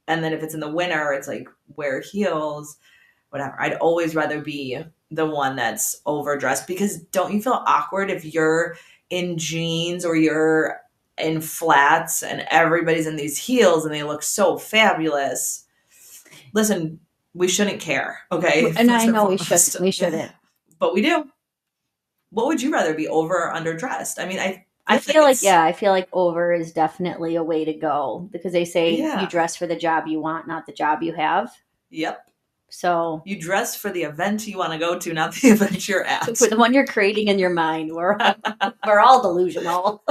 And then if it's in the winter, it's like wear heels, whatever. I'd always rather be the one that's overdressed, because don't you feel awkward if you're in jeans or you're in flats and everybody's in these heels and they look so fabulous? Listen, we shouldn't care, okay?
And I know we shouldn't.
But we do. What would you rather be, over or underdressed? I mean,
I feel like over is definitely a way to go, because they say you dress for the job you want, not the job you have.
Yep.
So
you dress for the event you want to go to, not the event you're at.
For the one you're creating in your mind. We're all delusional.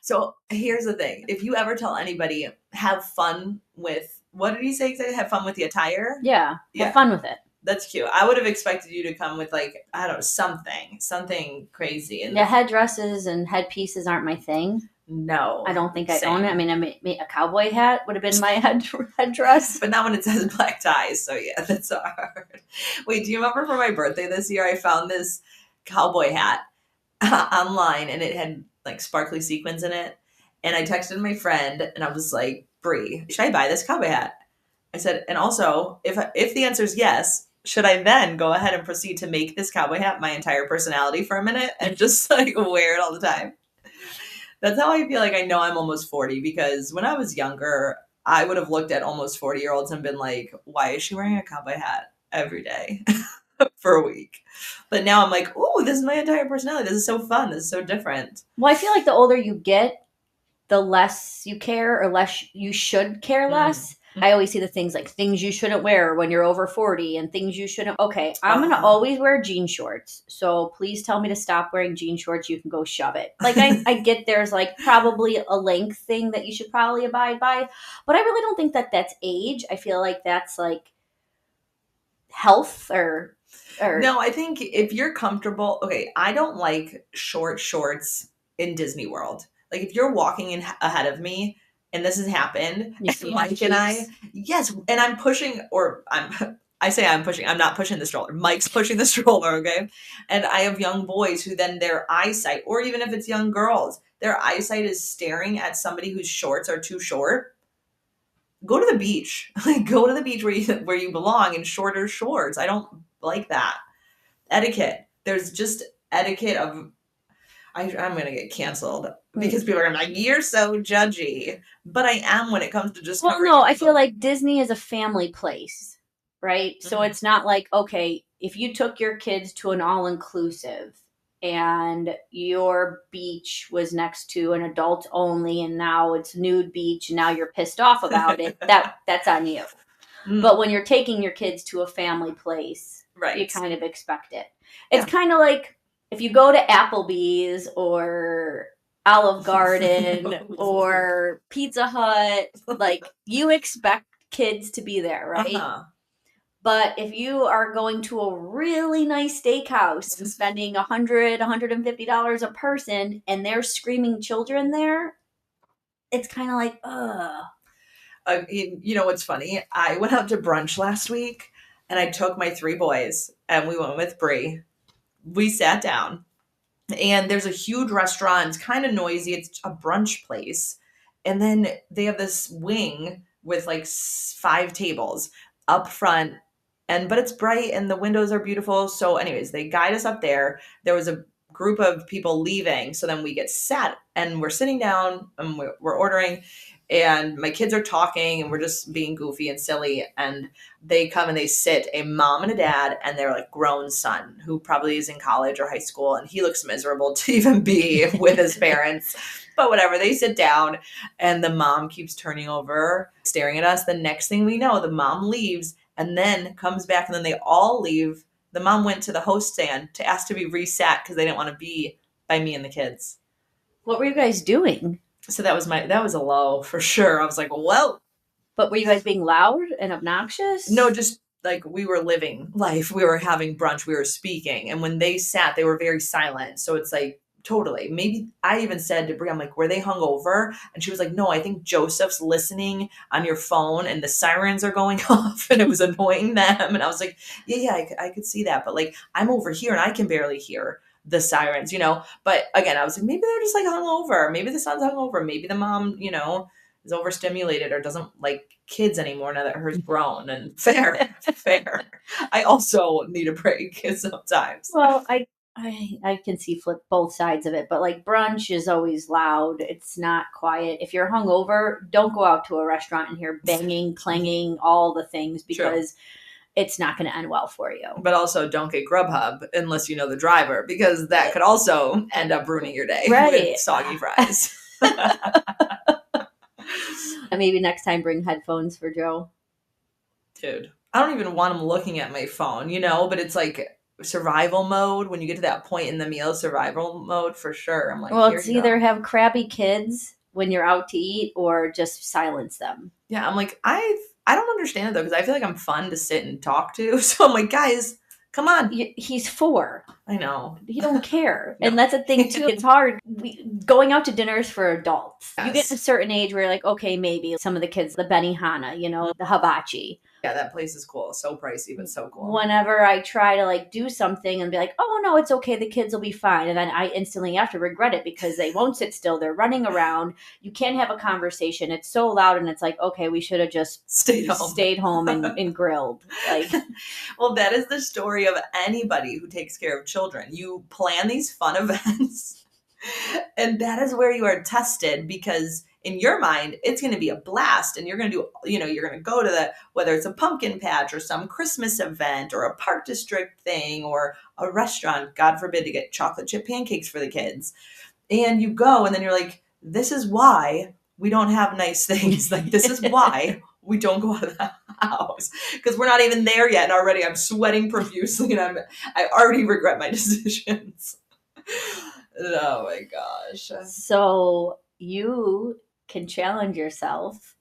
So here's the thing. If you ever tell anybody, have fun with, what did he say exactly? Have fun with the attire?
Yeah. Have fun with it.
That's cute. I would have expected you to come with like, I don't know, something crazy.
And headdresses and headpieces aren't my thing.
No.
I don't think I own it. I mean, a cowboy hat would have been my headdress.
But not when it says black ties. So yeah, that's hard. Wait, do you remember for my birthday this year, I found this cowboy hat online and it had like sparkly sequins in it. And I texted my friend and I was like, Brie, should I buy this cowboy hat? I said, and also, if the answer is yes, should I then go ahead and proceed to make this cowboy hat my entire personality for a minute and just like wear it all the time? That's how I feel like I know I'm almost 40, because when I was younger, I would have looked at almost 40-year-olds and been like, why is she wearing a cowboy hat every day for a week? But now I'm like, oh, this is my entire personality. This is so fun. This is so different.
Well, I feel like the older you get, the less you care, or less you should care less. I always see the things like things you shouldn't wear when you're over 40 and things you shouldn't. Okay, I'm going to always wear jean shorts. So please tell me to stop wearing jean shorts. You can go shove it. Like I get there's like probably a length thing that you should probably abide by. But I really don't think that that's age. I feel like that's like health or
No, I think if you're comfortable. Okay, I don't like short shorts in Disney World. Like if you're walking in ahead of me, and this has happened, Mike and I, yes, and I'm pushing, or I say I'm pushing, I'm not pushing the stroller. Mike's pushing the stroller, okay? And I have young boys who then their eyesight, or even if it's young girls, their eyesight is staring at somebody whose shorts are too short. Go to the beach. Like go to the beach where you belong in shorter shorts. I don't like that. Etiquette. There's just etiquette of, I'm going to get canceled because people are going to be like, you're so judgy. But I am when it comes to just
Well, no, I feel like Disney is a family place, right? Mm-hmm. So it's not like, okay, if you took your kids to an all-inclusive and your beach was next to an adult only and now it's nude beach and now you're pissed off about it, that's on you. Mm. But when you're taking your kids to a family place, right, you kind of expect it. It's kind of like if you go to Applebee's or Olive Garden or Pizza Hut, like you expect kids to be there, right? Uh-huh. But if you are going to a really nice steakhouse and spending $100, $150 a person and there's screaming children there, it's kind of like, ugh.
You know what's funny? I went out to brunch last week and I took my 3 boys and we went with Brie. We sat down And there's a huge restaurant. It's kind of noisy. It's a brunch place. And then they have this wing with like 5 tables up front. But it's bright and the windows are beautiful. So, anyways, they guide us up there. There was a group of people leaving. So then we get sat and we're sitting down and we're ordering. And my kids are talking and we're just being goofy and silly. And they come and they sit, a mom and a dad and their like grown son who probably is in college or high school, and he looks miserable to even be with his parents, but whatever. They sit down and the mom keeps turning over staring at us. The next thing we know, the mom leaves and then comes back, and then they all leave. The mom went to the host stand to ask to be resat because they didn't want to be by me and the kids.
What were you guys doing?
So that was a low for sure. I was like, well,
But were you guys being loud and obnoxious?
no, just like we were living life. We were having brunch. We were speaking. And when they sat, they were very silent. So it's like, totally. Maybe I even said to Brie, I'm like, were they hungover? And she was like, no, I think Joseph's listening on your phone and the sirens are going off and it was annoying them. And I was like, yeah, I could see that. But like, I'm over here and I can barely hear the sirens, But again, I was like, maybe they're just like hungover. Maybe the son's hungover. Maybe the mom, is overstimulated or doesn't like kids anymore now that her's grown. And fair. I also need a break sometimes.
Well, I can see flip both sides of it, but like brunch is always loud. It's not quiet. If you're hungover, don't go out to a restaurant and hear banging, clanging, all the things, because it's not going to end well for you.
But also don't get Grubhub unless you know the driver, because that could also end up ruining your day with soggy fries.
Maybe next time bring headphones for Joe.
Dude, I don't even want him looking at my phone, but it's like survival mode. When you get to that point in the meal, survival mode for sure. I'm like,
well, it's either have crabby kids when you're out to eat or just silence them.
Yeah, I'm like, I don't understand it though, because I feel like I'm fun to sit and talk to. So I'm like, guys, come on.
He's 4.
I know.
He don't care. No. And that's the thing too. It's hard. Going out to dinners for adults. Yes. You get to a certain age where you're like, okay, maybe some of the kids, the Benihana, the hibachi.
Yeah, that place is cool. So pricey, but so cool.
Whenever I try to like do something and be like, oh no, it's okay, the kids will be fine. And then I instantly have to regret it because they won't sit still. They're running around. You can't have a conversation. It's so loud and it's like, okay, we should have just stayed home and grilled. Like,
well, that is the story of anybody who takes care of children. You plan these fun events and that is where you are tested, because in your mind, it's going to be a blast and you're going to do, you're going to go to whether it's a pumpkin patch or some Christmas event or a park district thing or a restaurant, God forbid, to get chocolate chip pancakes for the kids. And you go and then you're like, this is why we don't have nice things. Like, this is why we don't go out of the house, because we're not even there yet. And already I'm sweating profusely and I already regret my decisions. Oh my gosh.
So you can challenge yourself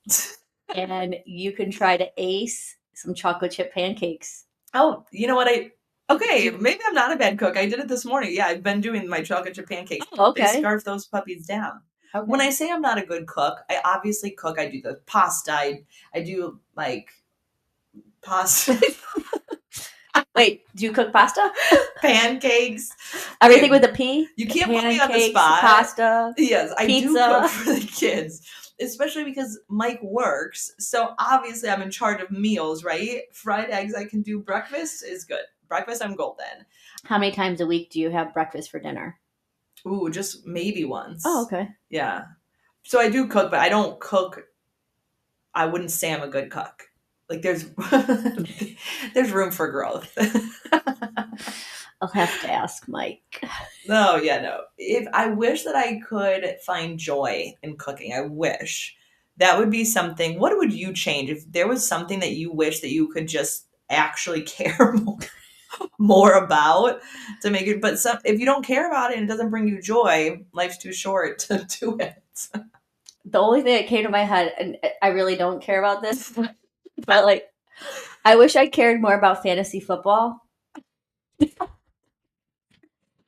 and you can try to ace some chocolate chip pancakes.
Oh, you know what? Maybe I'm not a bad cook. I did it this morning. Yeah, I've been doing my chocolate chip pancakes.
Oh, okay.
They scarf those puppies down.
Okay.
When I say I'm not a good cook, I obviously cook. I do the pasta. I do like pasta.
Wait, do you cook pasta?
Pancakes.
Everything with a P?
You can't put me on the spot.
Pasta.
Yes, I
pizza.
do cook for the kids, especially because Mike works. So obviously I'm in charge of meals, right? Fried eggs, I can do. Breakfast is good. Breakfast, I'm golden.
How many times a week do you have breakfast for dinner?
Ooh, just maybe once.
Oh, okay.
Yeah. So I do cook, but I don't cook. I wouldn't say I'm a good cook. Like there's room for growth.
I'll have to ask Mike.
No. If I wish that I could find joy in cooking, I wish that would be something. What would you change if there was something that you wish that you could just actually care more about to make it? But if you don't care about it and it doesn't bring you joy, life's too short to do it.
The only thing that came to my head, and I really don't care about this, but like, I wish I cared more about fantasy football.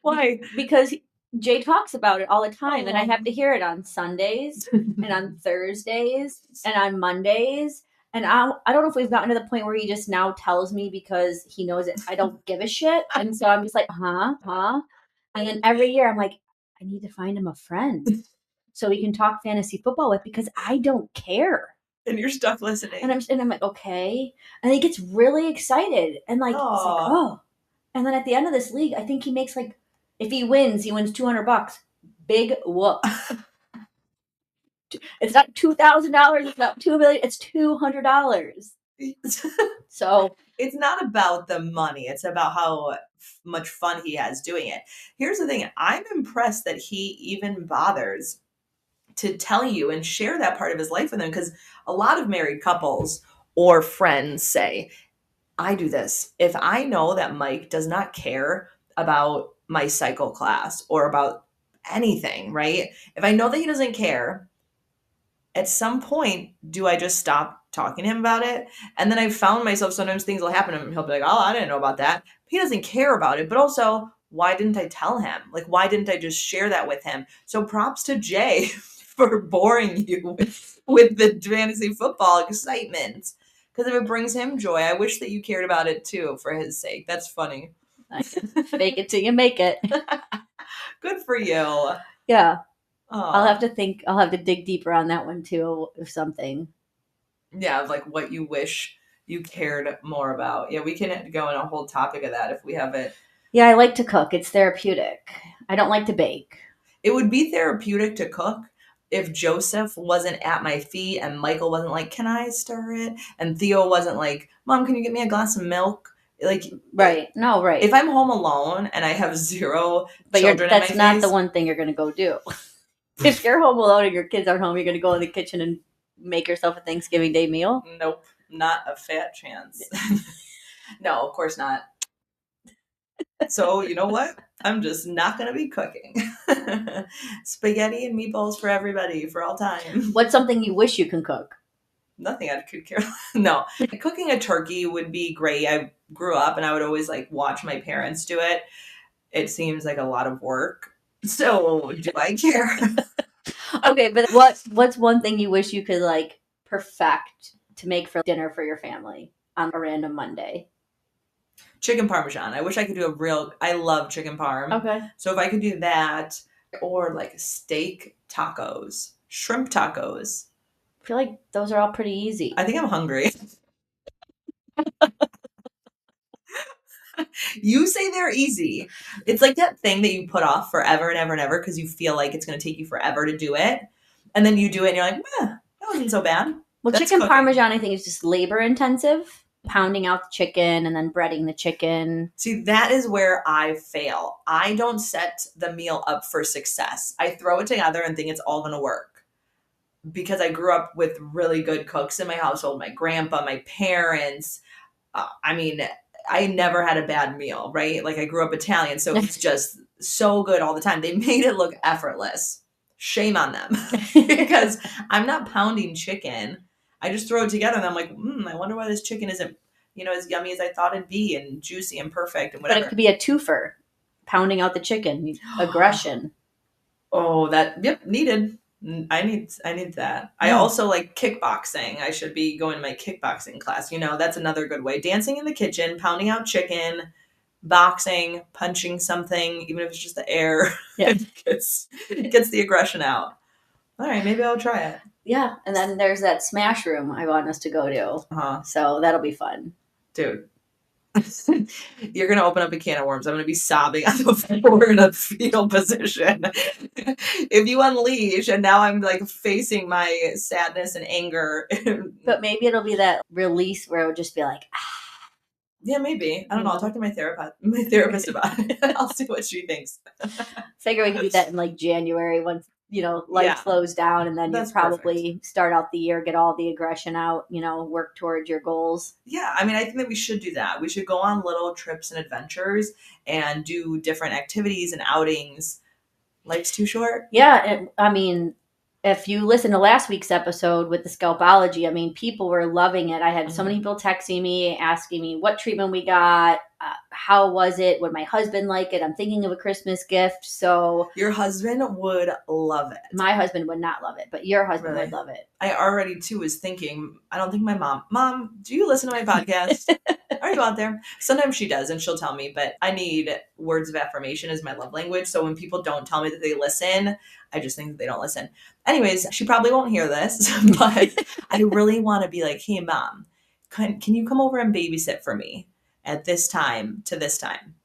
Why?
Because Jay talks about it all the time, and I have to hear it on Sundays and on Thursdays and on Mondays. And I don't know if we've gotten to the point where he just now tells me because he knows that I don't give a shit. And so I'm just like, huh? And then every year I'm like, I need to find him a friend so he can talk fantasy football with because I don't care.
And you're stuck listening.
And I'm like, okay. And he gets really excited and like, it's like,
Aw.
oh. And then at the end of this league, I think he makes like, if he wins $200. Big whoop. It's not $2,000. It's not $2 million. It's $200. So
it's not about the money. It's about how much fun he has doing it. Here's the thing. I'm impressed that he even bothers to tell you and share that part of his life with them, because a lot of married couples or friends say, I do this. If I know that Mike does not care about my cycle class or about anything, right? If I know that he doesn't care, at some point, do I just stop talking to him about it? And then I've found myself, sometimes things will happen and he'll be like, oh, I didn't know about that. He doesn't care about it. But also, why didn't I tell him? Like, why didn't I just share that with him? So props to Jay for boring you with the fantasy football excitement. Because if it brings him joy, I wish that you cared about it too for his sake. That's funny.
fake it till you make it.
Good for you.
Yeah.
Aw.
I'll have to dig deeper on that one too, of something.
Yeah, of like what you wish you cared more about. Yeah, we can go in a whole topic of that if we have it.
Yeah, I like to cook. It's therapeutic. I don't like to bake.
It would be therapeutic to cook if Joseph wasn't at my feet and Michael wasn't like, can I stir it? And Theo wasn't like, Mom, can you get me a glass of milk? Like,
right. No, right.
If I'm home alone and I have zero
but
children
that's
in my
not
face,
the one thing you're going to go do. If you're home alone and your kids aren't home, you're going to go in the kitchen and make yourself a Thanksgiving Day meal?
Nope, not a fat chance. No, of course not. So, you know what? I'm just not going to be cooking. Spaghetti and meatballs for everybody for all time.
What's something you wish you can cook?
Nothing I could care. No. Cooking a turkey would be great. I grew up and I would always like watch my parents do it. It seems like a lot of work. So, do I care?
Okay, but what's one thing you wish you could like perfect to make for dinner for your family on a random Monday?
Chicken parmesan. I wish I could do I love chicken parm.
Okay.
So if I could do that, or like steak tacos, shrimp tacos.
I feel like those are all pretty easy.
I think I'm hungry. You say they're easy. It's like that thing that you put off forever and ever and ever because you feel like it's going to take you forever to do it. And then you do it and you're like, that wasn't so bad.
Well,
That's
chicken
cooking.
parmesan, I think, is just labor intensive. Pounding out the chicken and then breading the chicken.
See, that is where I fail. I don't set the meal up for success. I throw it together and think it's all going to work. Because I grew up with really good cooks in my household, my grandpa, my parents. I mean, I never had a bad meal, right? Like I grew up Italian, so it's just so good all the time. They made it look effortless. Shame on them. Because I'm not pounding chicken. I just throw it together and I'm like, I wonder why this chicken isn't, as yummy as I thought it'd be and juicy and perfect and whatever.
But it could be a twofer. Pounding out the chicken. Aggression.
Oh, needed. I need that. I also like kickboxing. I should be going to my kickboxing class. That's another good way. Dancing in the kitchen, pounding out chicken, boxing, punching something, even if it's just the air.
Yeah.
It gets the aggression out. All right, maybe I'll try it.
Yeah, and then there's that smash room I want us to go to.
Uh-huh.
So that'll be fun.
Dude. You're going to open up a can of worms. I'm going to be sobbing on the floor in a fetal position. If you unleash, and now I'm like facing my sadness and anger.
But maybe it'll be that release where it'll just be like,
Yeah, maybe. I don't know. I'll talk to my therapist about it. I'll see what she thinks.
Figure we can do that in like January once, life slows down, and then you probably start out the year, get all the aggression out, work towards your goals.
Yeah, I mean, I think that we should do that. We should go on little trips and adventures and do different activities and outings. Life's too short.
Yeah, and I mean, if you listen to last week's episode with the scalpology, I mean, people were loving it. I had so many people texting me, asking me what treatment we got. how was it? Would my husband like it? I'm thinking of a Christmas gift. So
Your husband would love it.
My husband would not love it, but your husband
Really?
would love it.
I already too was thinking, I don't think my mom, do you listen to my podcast? Are you out there? Sometimes she does and she'll tell me, but I need words of affirmation as my love language. So when people don't tell me that they listen, I just think that they don't listen. Anyways, she probably won't hear this, but I really want to be like, hey, mom, can you come over and babysit for me at this time to this time?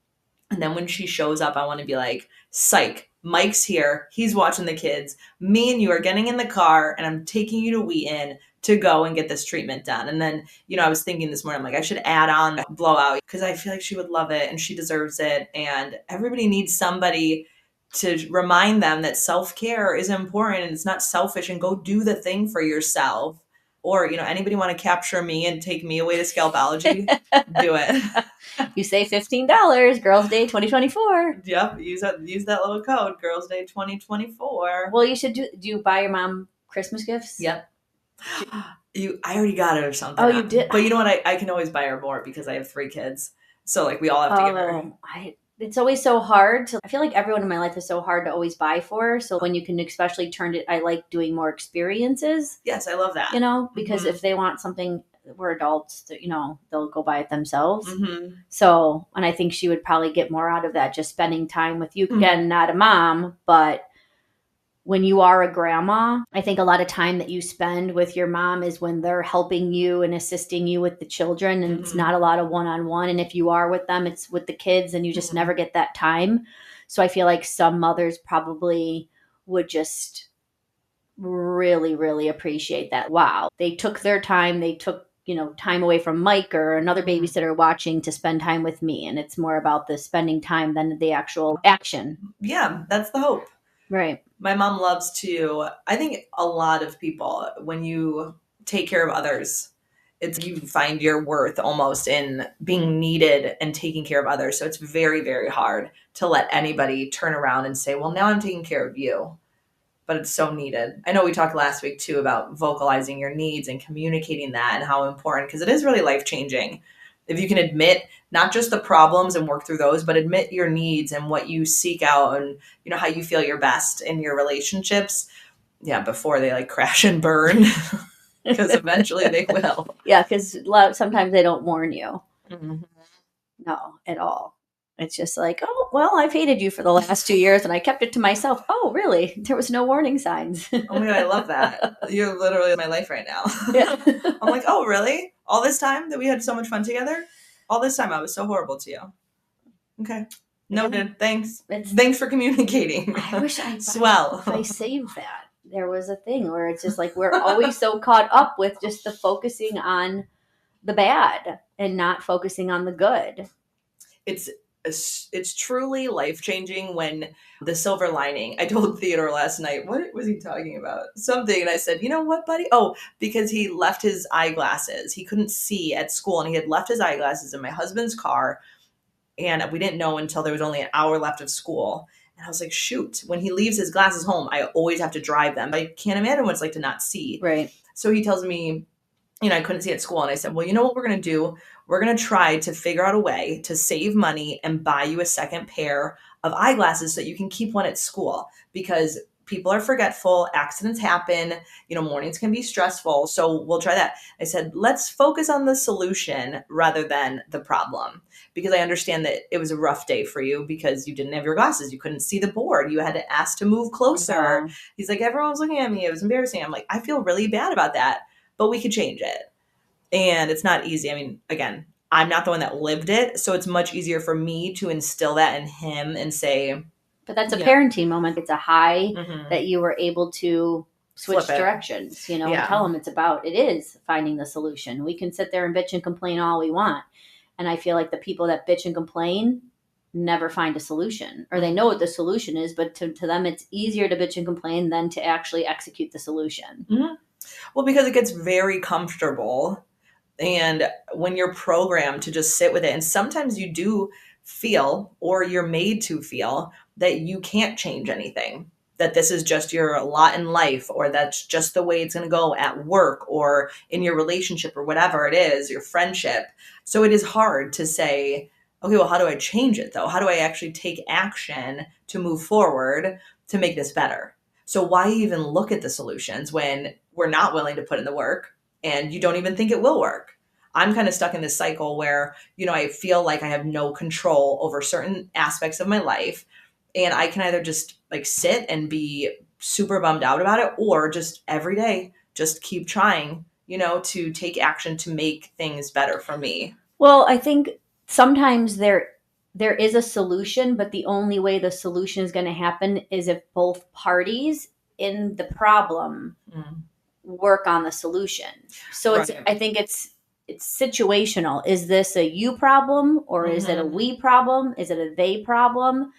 And then when she shows up, I want to be like, psych, Mike's here. He's watching the kids. Me and you are getting in the car and I'm taking you to Wheaton to go and get this treatment done. And then, I was thinking this morning, I'm like, I should add on blowout because I feel like she would love it and she deserves it. And everybody needs somebody to remind them that self-care is important and it's not selfish, and go do the thing for yourself. Or, anybody want to capture me and take me away to scalpology? Do it.
You say $15, Girls Day 2024.
Yep, use that little code, Girls Day 2024.
Well, you should do you buy your mom Christmas gifts?
Yep. I already got it or something.
Oh, you did?
But you know what? I can always buy her more because I have 3 kids. So like we all have to give her.
It's always so hard I feel like everyone in my life is so hard to always buy for. So when you can especially turn it, I like doing more experiences.
Yes, I love that.
Because if they want something, we're adults, they'll go buy it themselves.
Mm-hmm.
So, and I think she would probably get more out of that, just spending time with you. Again, not a mom, but when you are a grandma, I think a lot of time that you spend with your mom is when they're helping you and assisting you with the children. And it's not a lot of one-on-one. And if you are with them, it's with the kids and you just never get that time. So I feel like some mothers probably would just really, really appreciate that. Wow. They took their time. They took, time away from Mike or another babysitter watching to spend time with me. And it's more about the spending time than the actual action.
Yeah, that's the hope.
Right.
My mom loves to, I think a lot of people, when you take care of others, you find your worth almost in being needed and taking care of others. So it's very, very hard to let anybody turn around and say, well, now I'm taking care of you. But it's so needed. I know we talked last week too about vocalizing your needs and communicating that and how important, because it is really life-changing. If you can admit not just the problems and work through those, but admit your needs and what you seek out and, how you feel your best in your relationships. Yeah, before they crash and burn, because eventually they will.
Yeah, because sometimes they don't warn you.
Mm-hmm.
No, at all. It's just like, oh, well, I've hated you for the last 2 years and I kept it to myself. Oh, really? There was no warning signs.
Oh my God, I love that. You're literally in my life right now.
Yeah.
I'm like, oh, really? All this time that we had so much fun together? All this time I was so horrible to you. Okay. Noted. Thanks. Thanks for communicating.
I wish
Swell.
If I saved that. There was a thing where it's just like we're always so caught up with just the focusing on the bad and not focusing on the good.
It's truly life-changing when the silver lining. I told Theodore last night, what was he talking about? Something. And I said, you know what, buddy? Oh, because he left his eyeglasses. He couldn't see at school and he had left his eyeglasses in my husband's car. And we didn't know until there was only an hour left of school. And I was like, shoot, when he leaves his glasses home, I always have to drive them. I can't imagine what it's like to not see.
Right.
So he tells me, I couldn't see at school. And I said, well, you know what we're going to do? We're going to try to figure out a way to save money and buy you a second pair of eyeglasses so that you can keep one at school, because people are forgetful, accidents happen, mornings can be stressful. So we'll try that. I said, let's focus on the solution rather than the problem, because I understand that it was a rough day for you because you didn't have your glasses. You couldn't see the board. You had to ask to move closer.
Wow.
He's like, everyone was looking at me. It was embarrassing. I'm like, I feel really bad about that, but we could change it. And it's not easy. I mean, again, I'm not the one that lived it. So it's much easier for me to instill that in him and say.
But that's a parenting moment. It's a high that you were able to switch directions, and tell him it is finding the solution. We can sit there and bitch and complain all we want. And I feel like the people that bitch and complain never find a solution, or they know what the solution is, but to them, it's easier to bitch and complain than to actually execute the solution.
Mm-hmm. Well, because it gets very comfortable. And when you're programmed to just sit with it, and sometimes you do feel, or you're made to feel, that you can't change anything, that this is just your lot in life, or that's just the way it's going to go at work or in your relationship or whatever it is, your friendship. So it is hard to say, okay, well, how do I change it though? How do I actually take action to move forward to make this better? So why even look at the solutions when we're not willing to put in the work and you don't even think it will work? I'm kind of stuck in this cycle where, I feel like I have no control over certain aspects of my life. And I can either just like sit and be super bummed out about it, or just every day, just keep trying, to take action to make things better for me.
Well, I think sometimes there is a solution, but the only way the solution is going to happen is if both parties in the problem work on the solution. So
Right.
I think it's situational. Is this a you problem, or is it a we problem? Is it a they problem?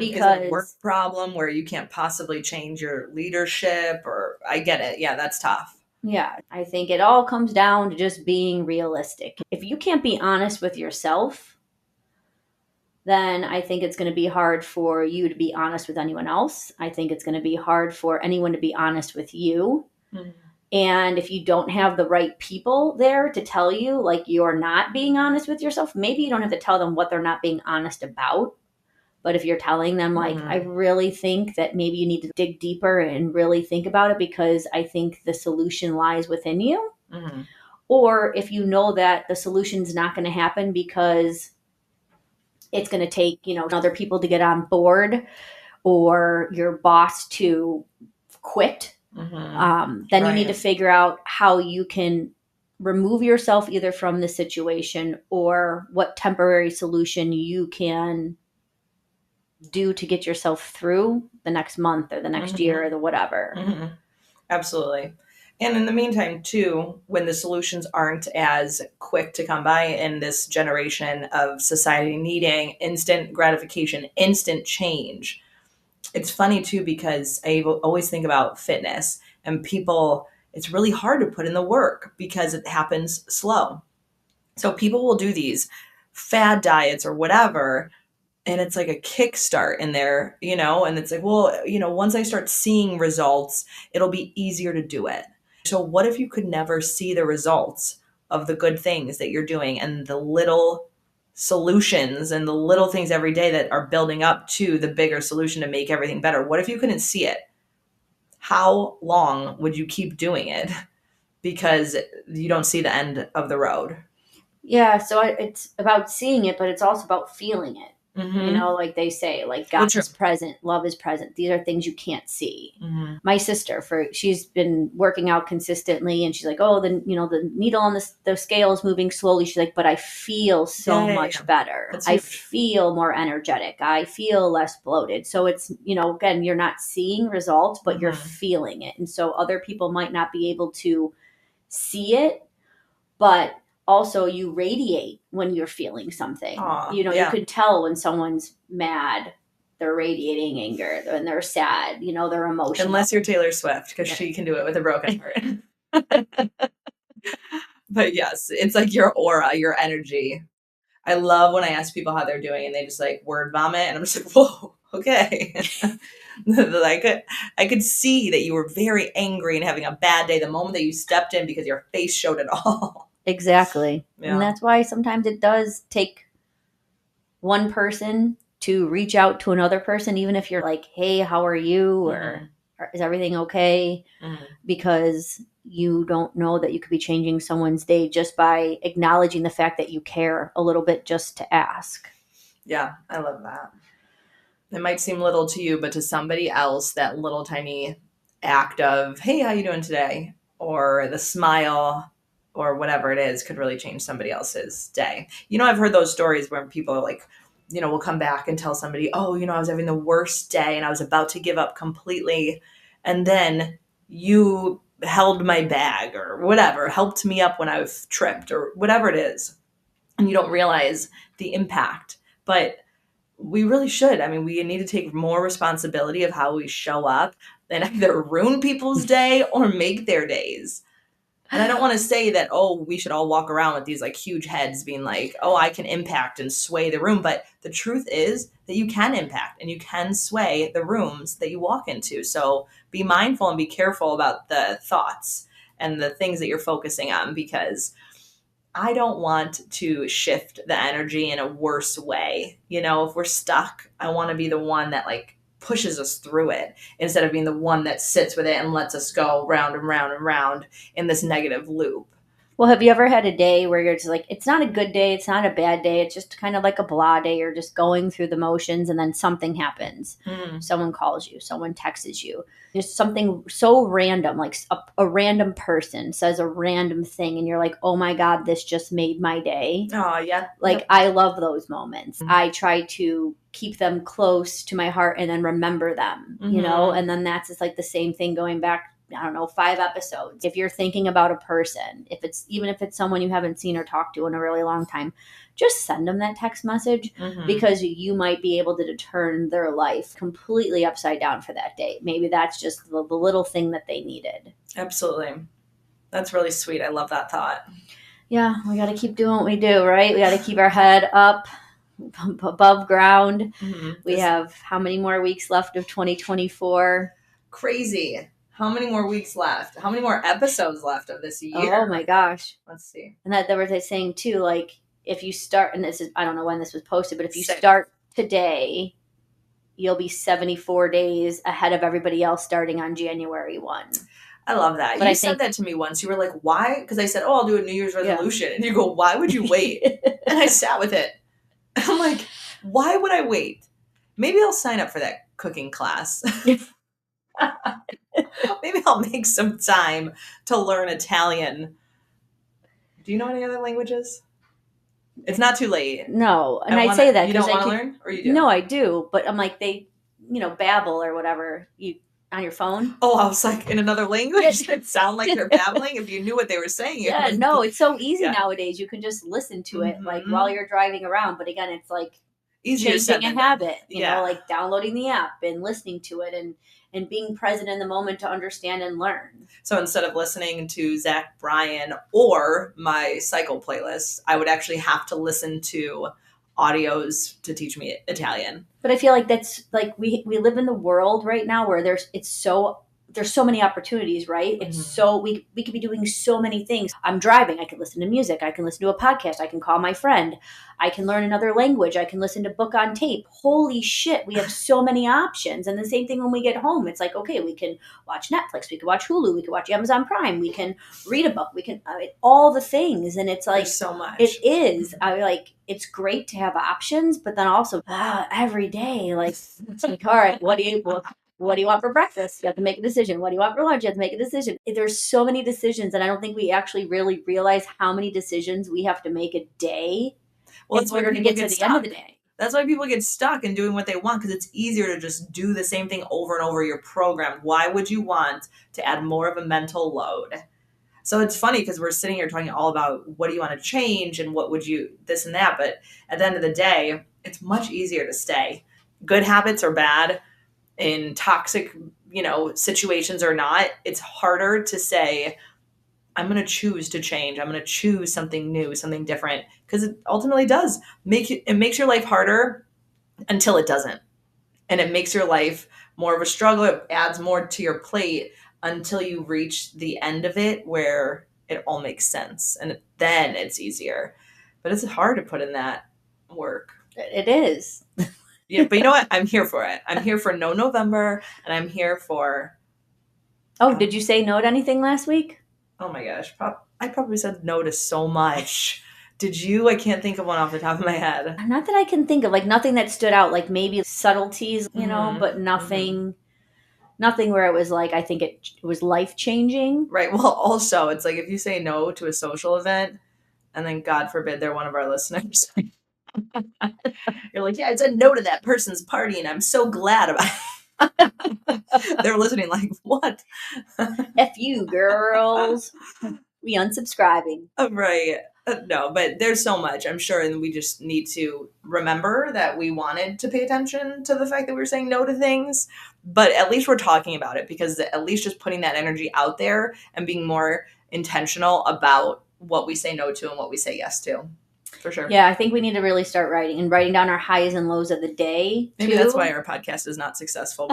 Is it a work problem where you can't possibly change your leadership? Or I get it. Yeah, that's tough.
Yeah, I think it all comes down to just being realistic. If you can't be honest with yourself, then I think it's going to be hard for you to be honest with anyone else. I think it's going to be hard for anyone to be honest with you. And if you don't have the right people there to tell you, like, you're not being honest with yourself, maybe you don't have to tell them what they're not being honest about. But if you're telling them, like, I really think that maybe you need to dig deeper and really think about it, because I think the solution lies within you. Or if you know that the solution's not going to happen because it's going to take, other people to get on board, or your boss to quit, then you need to figure out how you can remove yourself either from the situation, or what temporary solution you can do to get yourself through the next month or the next year or the whatever.
Absolutely. And in the meantime, too, when the solutions aren't as quick to come by in this generation of society needing instant gratification, instant change, it's funny too, because I always think about fitness and people, it's really hard to put in the work because it happens slow. So people will do these fad diets or whatever, and it's like a kickstart in there, and it's like, well, once I start seeing results, it'll be easier to do it. So what if you could never see the results of the good things that you're doing and the little solutions and the little things every day that are building up to the bigger solution to make everything better? What if you couldn't see it? How long would you keep doing it? Because you don't see the end of the road.
Yeah, so it's about seeing it, but it's also about feeling it. Like they say, like, God is present, love is present. These are things you can't see. My sister, she's been working out consistently, and she's like, oh, the needle on the scale is moving slowly. She's like, but I feel so much better. I feel more energetic. I feel less bloated. So it's, again, you're not seeing results, but you're feeling it. And so other people might not be able to see it, but also you radiate when you're feeling something. You could tell when someone's mad, they're radiating anger. When they're sad, they're emotional.
Unless you're Taylor Swift, because she can do it with a broken heart. But yes, it's like your aura, your energy. I love when I ask people how they're doing and they just like word vomit, and I'm just like, whoa, okay. I could see that you were very angry and having a bad day the moment that you stepped in, because your face showed it all.
Exactly. Yeah. And that's why sometimes it does take one person to reach out to another person, even if you're like, hey, how are you? Or is everything okay? Because you don't know that you could be changing someone's day just by acknowledging the fact that you care a little bit, just to ask.
Yeah, I love that. It might seem little to you, but to somebody else, that little tiny act of, hey, how you doing today? Or the smile or whatever it is could really change somebody else's day. I've heard those stories where people are like, will come back and tell somebody, oh, I was having the worst day and I was about to give up completely. And then you held my bag or whatever, helped me up when I was tripped or whatever it is. And you don't realize the impact. But we really should. I mean, we need to take more responsibility of how we show up and either ruin people's day or make their days. And I don't want to say that, oh, we should all walk around with these like huge heads being like, oh, I can impact and sway the room. But the truth is that you can impact and you can sway the rooms that you walk into. So be mindful and be careful about the thoughts and the things that you're focusing on, because I don't want to shift the energy in a worse way. You know, if we're stuck, I want to be the one that like pushes us through it instead of being the one that sits with it and lets us go round and round and round in this negative loop.
Well, have you ever had a day where you're just like, it's not a good day, it's not a bad day, it's just kind of like a blah day, you're just going through the motions, and then something happens. Someone calls you, someone texts you, just something so random, like a random person says a random thing, and you're like, oh my God, this just made my day.
Oh, yeah.
Like, I love those moments. I try to keep them close to my heart and then remember them, you know, and then that's just like the same thing going back, I don't know, 5 episodes. If you're thinking about a person, even if it's someone you haven't seen or talked to in a really long time, just send them that text message because you might be able to turn their life completely upside down for that day. Maybe that's just the little thing that they needed.
Absolutely. That's really sweet. I love that thought.
Yeah, we got to keep doing what we do, right? We got to keep our head up above ground. We have how many more weeks left of 2024?
Crazy. How many more weeks left? How many more episodes left of this year?
Oh my gosh.
Let's see.
And that was I saying too, like if you start, and this is, I don't know when this was posted, but if you start today, you'll be 74 days ahead of everybody else starting on January 1.
I love that. You said that to me once. You were like, why? Because I said, oh, I'll do a New Year's resolution. Yeah. And you go, why would you wait? And I sat with it. And I'm like, why would I wait? Maybe I'll sign up for that cooking class. Maybe I'll make some time to learn Italian. Do you know any other languages? It's not too late.
No. And I say that
you don't want to learn, or you do?
No, I do. But I'm like, they, babble or whatever. On your phone?
Oh, I was like, in another language? It sound like they're babbling? If you knew what they were saying.
Yeah, no, it's so easy nowadays. You can just listen to it like while you're driving around. But again, it's like
easier
changing a habit, you know, like downloading the app and listening to it and being present in the moment to understand and learn.
So instead of listening to Zach Bryan or my cycle playlist, I would actually have to listen to audios to teach me Italian.
But I feel like that's like we live in the world right now where there's so many opportunities, right? It's so we could be doing so many things. I'm driving, I can listen to music, I can listen to a podcast, I can call my friend, I can learn another language, I can listen to book on tape. Holy shit, we have so many options. And the same thing when we get home. It's like, okay, we can watch Netflix, we can watch Hulu, we can watch Amazon Prime, we can read a book, we can all the things. And it's like,
there's so much.
It is. It's great to have options, but then also every day, like, it's like, all right, what do you want for breakfast? You have to make a decision. What do you want for lunch? You have to make a decision. There's so many decisions, and I don't think we actually really realize how many decisions we have to make a day in order to get to the end of the day.
That's why people get stuck in doing what they want, because it's easier to just do the same thing over and over. You're programmed. Why would you want to add more of a mental load? So it's funny because we're sitting here talking all about what do you want to change and what would you this and that. But at the end of the day, it's much easier to stay. Good habits or bad, in toxic, situations or not, it's harder to say, I'm going to choose to change. I'm going to choose something new, something different, because it ultimately does it makes your life harder until it doesn't. And it makes your life more of a struggle. It adds more to your plate until you reach the end of it where it all makes sense. And then it's easier. But it's hard to put in that work.
It is.
Yeah, but you know what? I'm here for it. I'm here for No November, and I'm here for...
Oh, did you say no to anything last week?
Oh my gosh. I probably said no to so much. Did you? I can't think of one off the top of my head.
Not that I can think of. Like, nothing that stood out. Like, maybe subtleties, but nothing... Nothing where it was like, I think it was life-changing.
Right. Well, also, it's like if you say no to a social event, and then God forbid they're one of our listeners, you're like, yeah, I said no to that person's party, and I'm so glad about it. They're listening like, what?
F you, girls. We unsubscribing.
Right. No, but there's so much, I'm sure, and we just need to remember that we wanted to pay attention to the fact that we were saying no to things, but at least we're talking about it, because at least just putting that energy out there and being more intentional about what we say no to and what we say yes to. For sure.
Yeah, I think we need to really start writing down our highs and lows of the day.
Maybe that's why our podcast is not successful.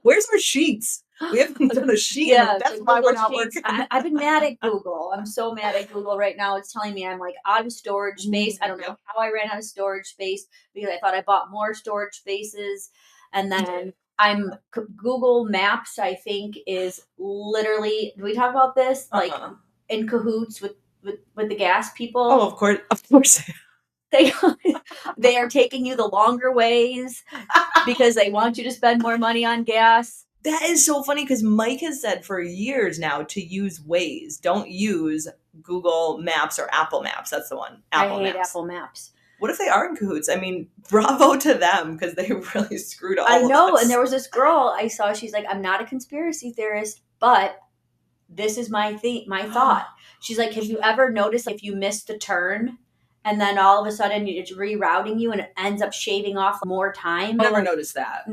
Where's our sheets? We haven't done a sheet.
Yeah,
That's
so
why we're
Google
not
Sheets.
working.
I've been mad at Google. I'm so mad at Google right now. It's telling me I'm like out of storage space. I don't know
Yep.
how I ran out of storage space because I thought I bought more storage spaces. And then Google Maps, I think, is literally, do we talk about this? Like in cahoots with the gas people.
Oh, of course.
They they are taking you the longer ways because they want you to spend more money on gas.
That is so funny because Mike has said for years now to use Waze. Don't use Google Maps or Apple Maps. That's the one.
I hate Apple Maps.
What if they are in cahoots? I mean, bravo to them because they really screwed all of us.
I know, and there was this girl I saw. She's like, I'm not a conspiracy theorist, but this is my thought. She's like, have you ever noticed if you missed a turn and then all of a sudden it's rerouting you and it ends up shaving off more time?
I never noticed that.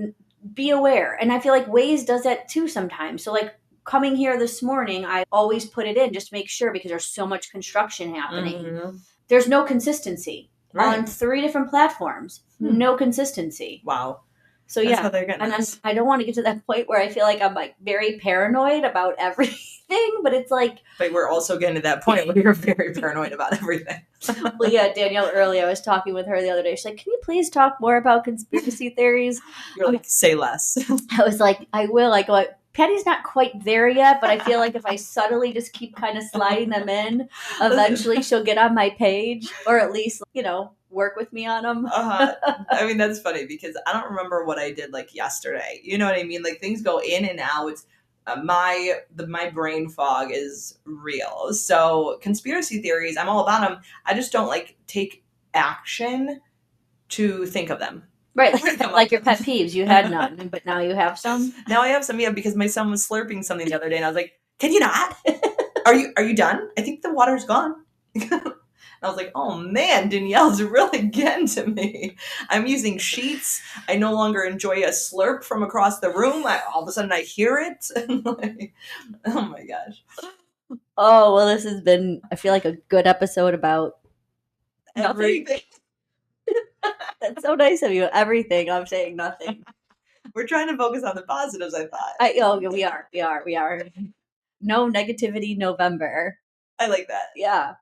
Be aware. And I feel like Waze does that too sometimes. So like coming here this morning, I always put it in just to make sure because there's so much construction happening. There's no consistency on 3 different platforms. No consistency.
Wow.
So
That's how they're getting
and
us.
I don't want to get to that point where I feel like I'm like very paranoid about everything, but it's like.
But we're also getting to that point where you're very paranoid about everything.
Well, yeah, Danielle earlier, I was talking with her the other day. She's like, can you please talk more about conspiracy theories?
You're like, say less.
I was like, I will. I go, Patty's not quite there yet, but I feel like if I subtly just keep kind of sliding them in, eventually she'll get on my page or at least, work with me on them.
I mean, that's funny because I don't remember what I did like yesterday. You know what I mean? Like things go in and out. My brain fog is real. So conspiracy theories, I'm all about them. I just don't like take action to think of them.
Right, like your pet peeves. You had none, but now you have some.
Now I have some, yeah, because my son was slurping something the other day, and I was like, "Can you not? Are you done? I think the water's gone." I was like, "Oh man, Danielle's really getting to me. I'm using sheets. I no longer enjoy a slurp from across the room. All of a sudden, I hear it. Like, oh my gosh."
Oh well, this has been, I feel like, a good episode about
everything.
That's so nice of you. Everything. I'm saying nothing.
We're trying to focus on the positives, I thought.
We are. No negativity November.
I like that.
Yeah.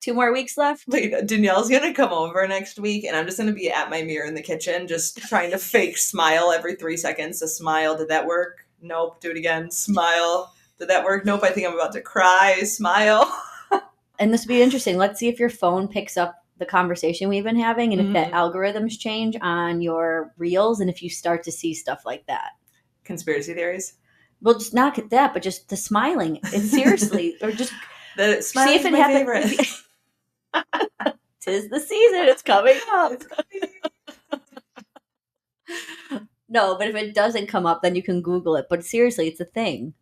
2 more weeks left.
Wait, Danielle's going to come over next week, and I'm just going to be at my mirror in the kitchen, just trying to fake smile every 3 seconds. A smile. Did that work? Nope. Do it again. Smile. Did that work? Nope. I think I'm about to cry. Smile.
And this would be interesting. Let's see if your phone picks up the conversation we've been having and if the algorithms change on your reels and if you start to see stuff like that.
Conspiracy theories?
Well, just not at that, but just the smiling. It's seriously. Or just
the smile is my favorite.
Tis the season. It's coming up. No, but if it doesn't come up, then you can Google it. But seriously, it's a thing.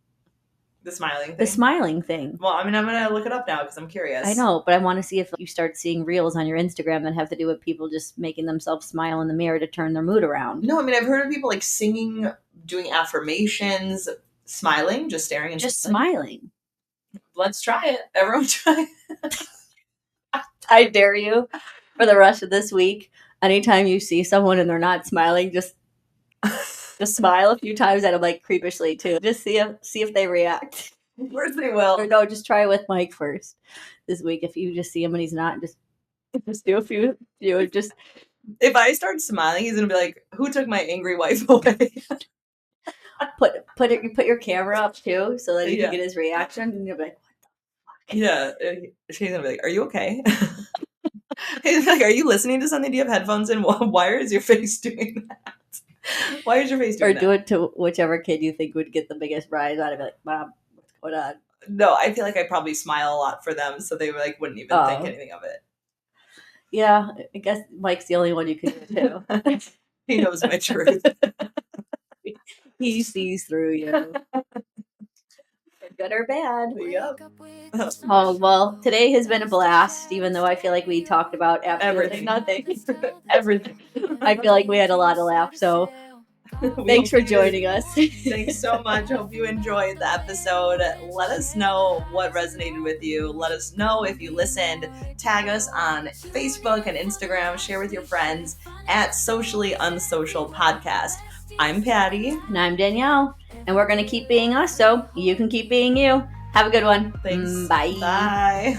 The smiling thing?
The smiling thing.
Well, I mean, I'm going to look it up now because I'm curious.
I know, but I want to see if you start seeing reels on your Instagram that have to do with people just making themselves smile in the mirror to turn their mood around.
No, I mean, I've heard of people like singing, doing affirmations, smiling, just staring and
just smiling.
Let's try it. Everyone try it.
I dare you for the rest of this week. Anytime you see someone and they're not smiling, just smile a few times at them, like creepishly too. Just see if they react.
Of course they will.
Or no, just try it with Mike first this week. If you just see him and he's not, just do a few. Just
if I start smiling, he's gonna be like, "Who took my angry wife away?"
put your camera up too, so that you can get his reaction, and you'll be like, "What the fuck?"
Yeah, she's gonna be like, "Are you okay?" He's like, "Are you listening to something? Do you have headphones in? Why is your face doing that? Why is your face doing that?"
Or do it to whichever kid you think would get the biggest rise out of it. Like, Mom, what's going on?
No, I feel like I probably smile a lot for them, so they like wouldn't even think anything of it.
Yeah, I guess Mike's the only one you could do too.
He knows my truth.
He sees through you. Good or bad.
Yep.
Oh, well, today has been a blast, even though I feel like we talked about absolutely nothing.
Everything.
I feel like we had a lot of laughs, so thanks for joining us.
Thanks so much. Hope you enjoyed the episode. Let us know what resonated with you. Let us know if you listened. Tag us on Facebook and Instagram. Share with your friends at Socially Unsocial Podcast. I'm Patty.
And I'm Danielle. And we're going to keep being us, so you can keep being you. Have a good one.
Thanks.
Bye.
Bye.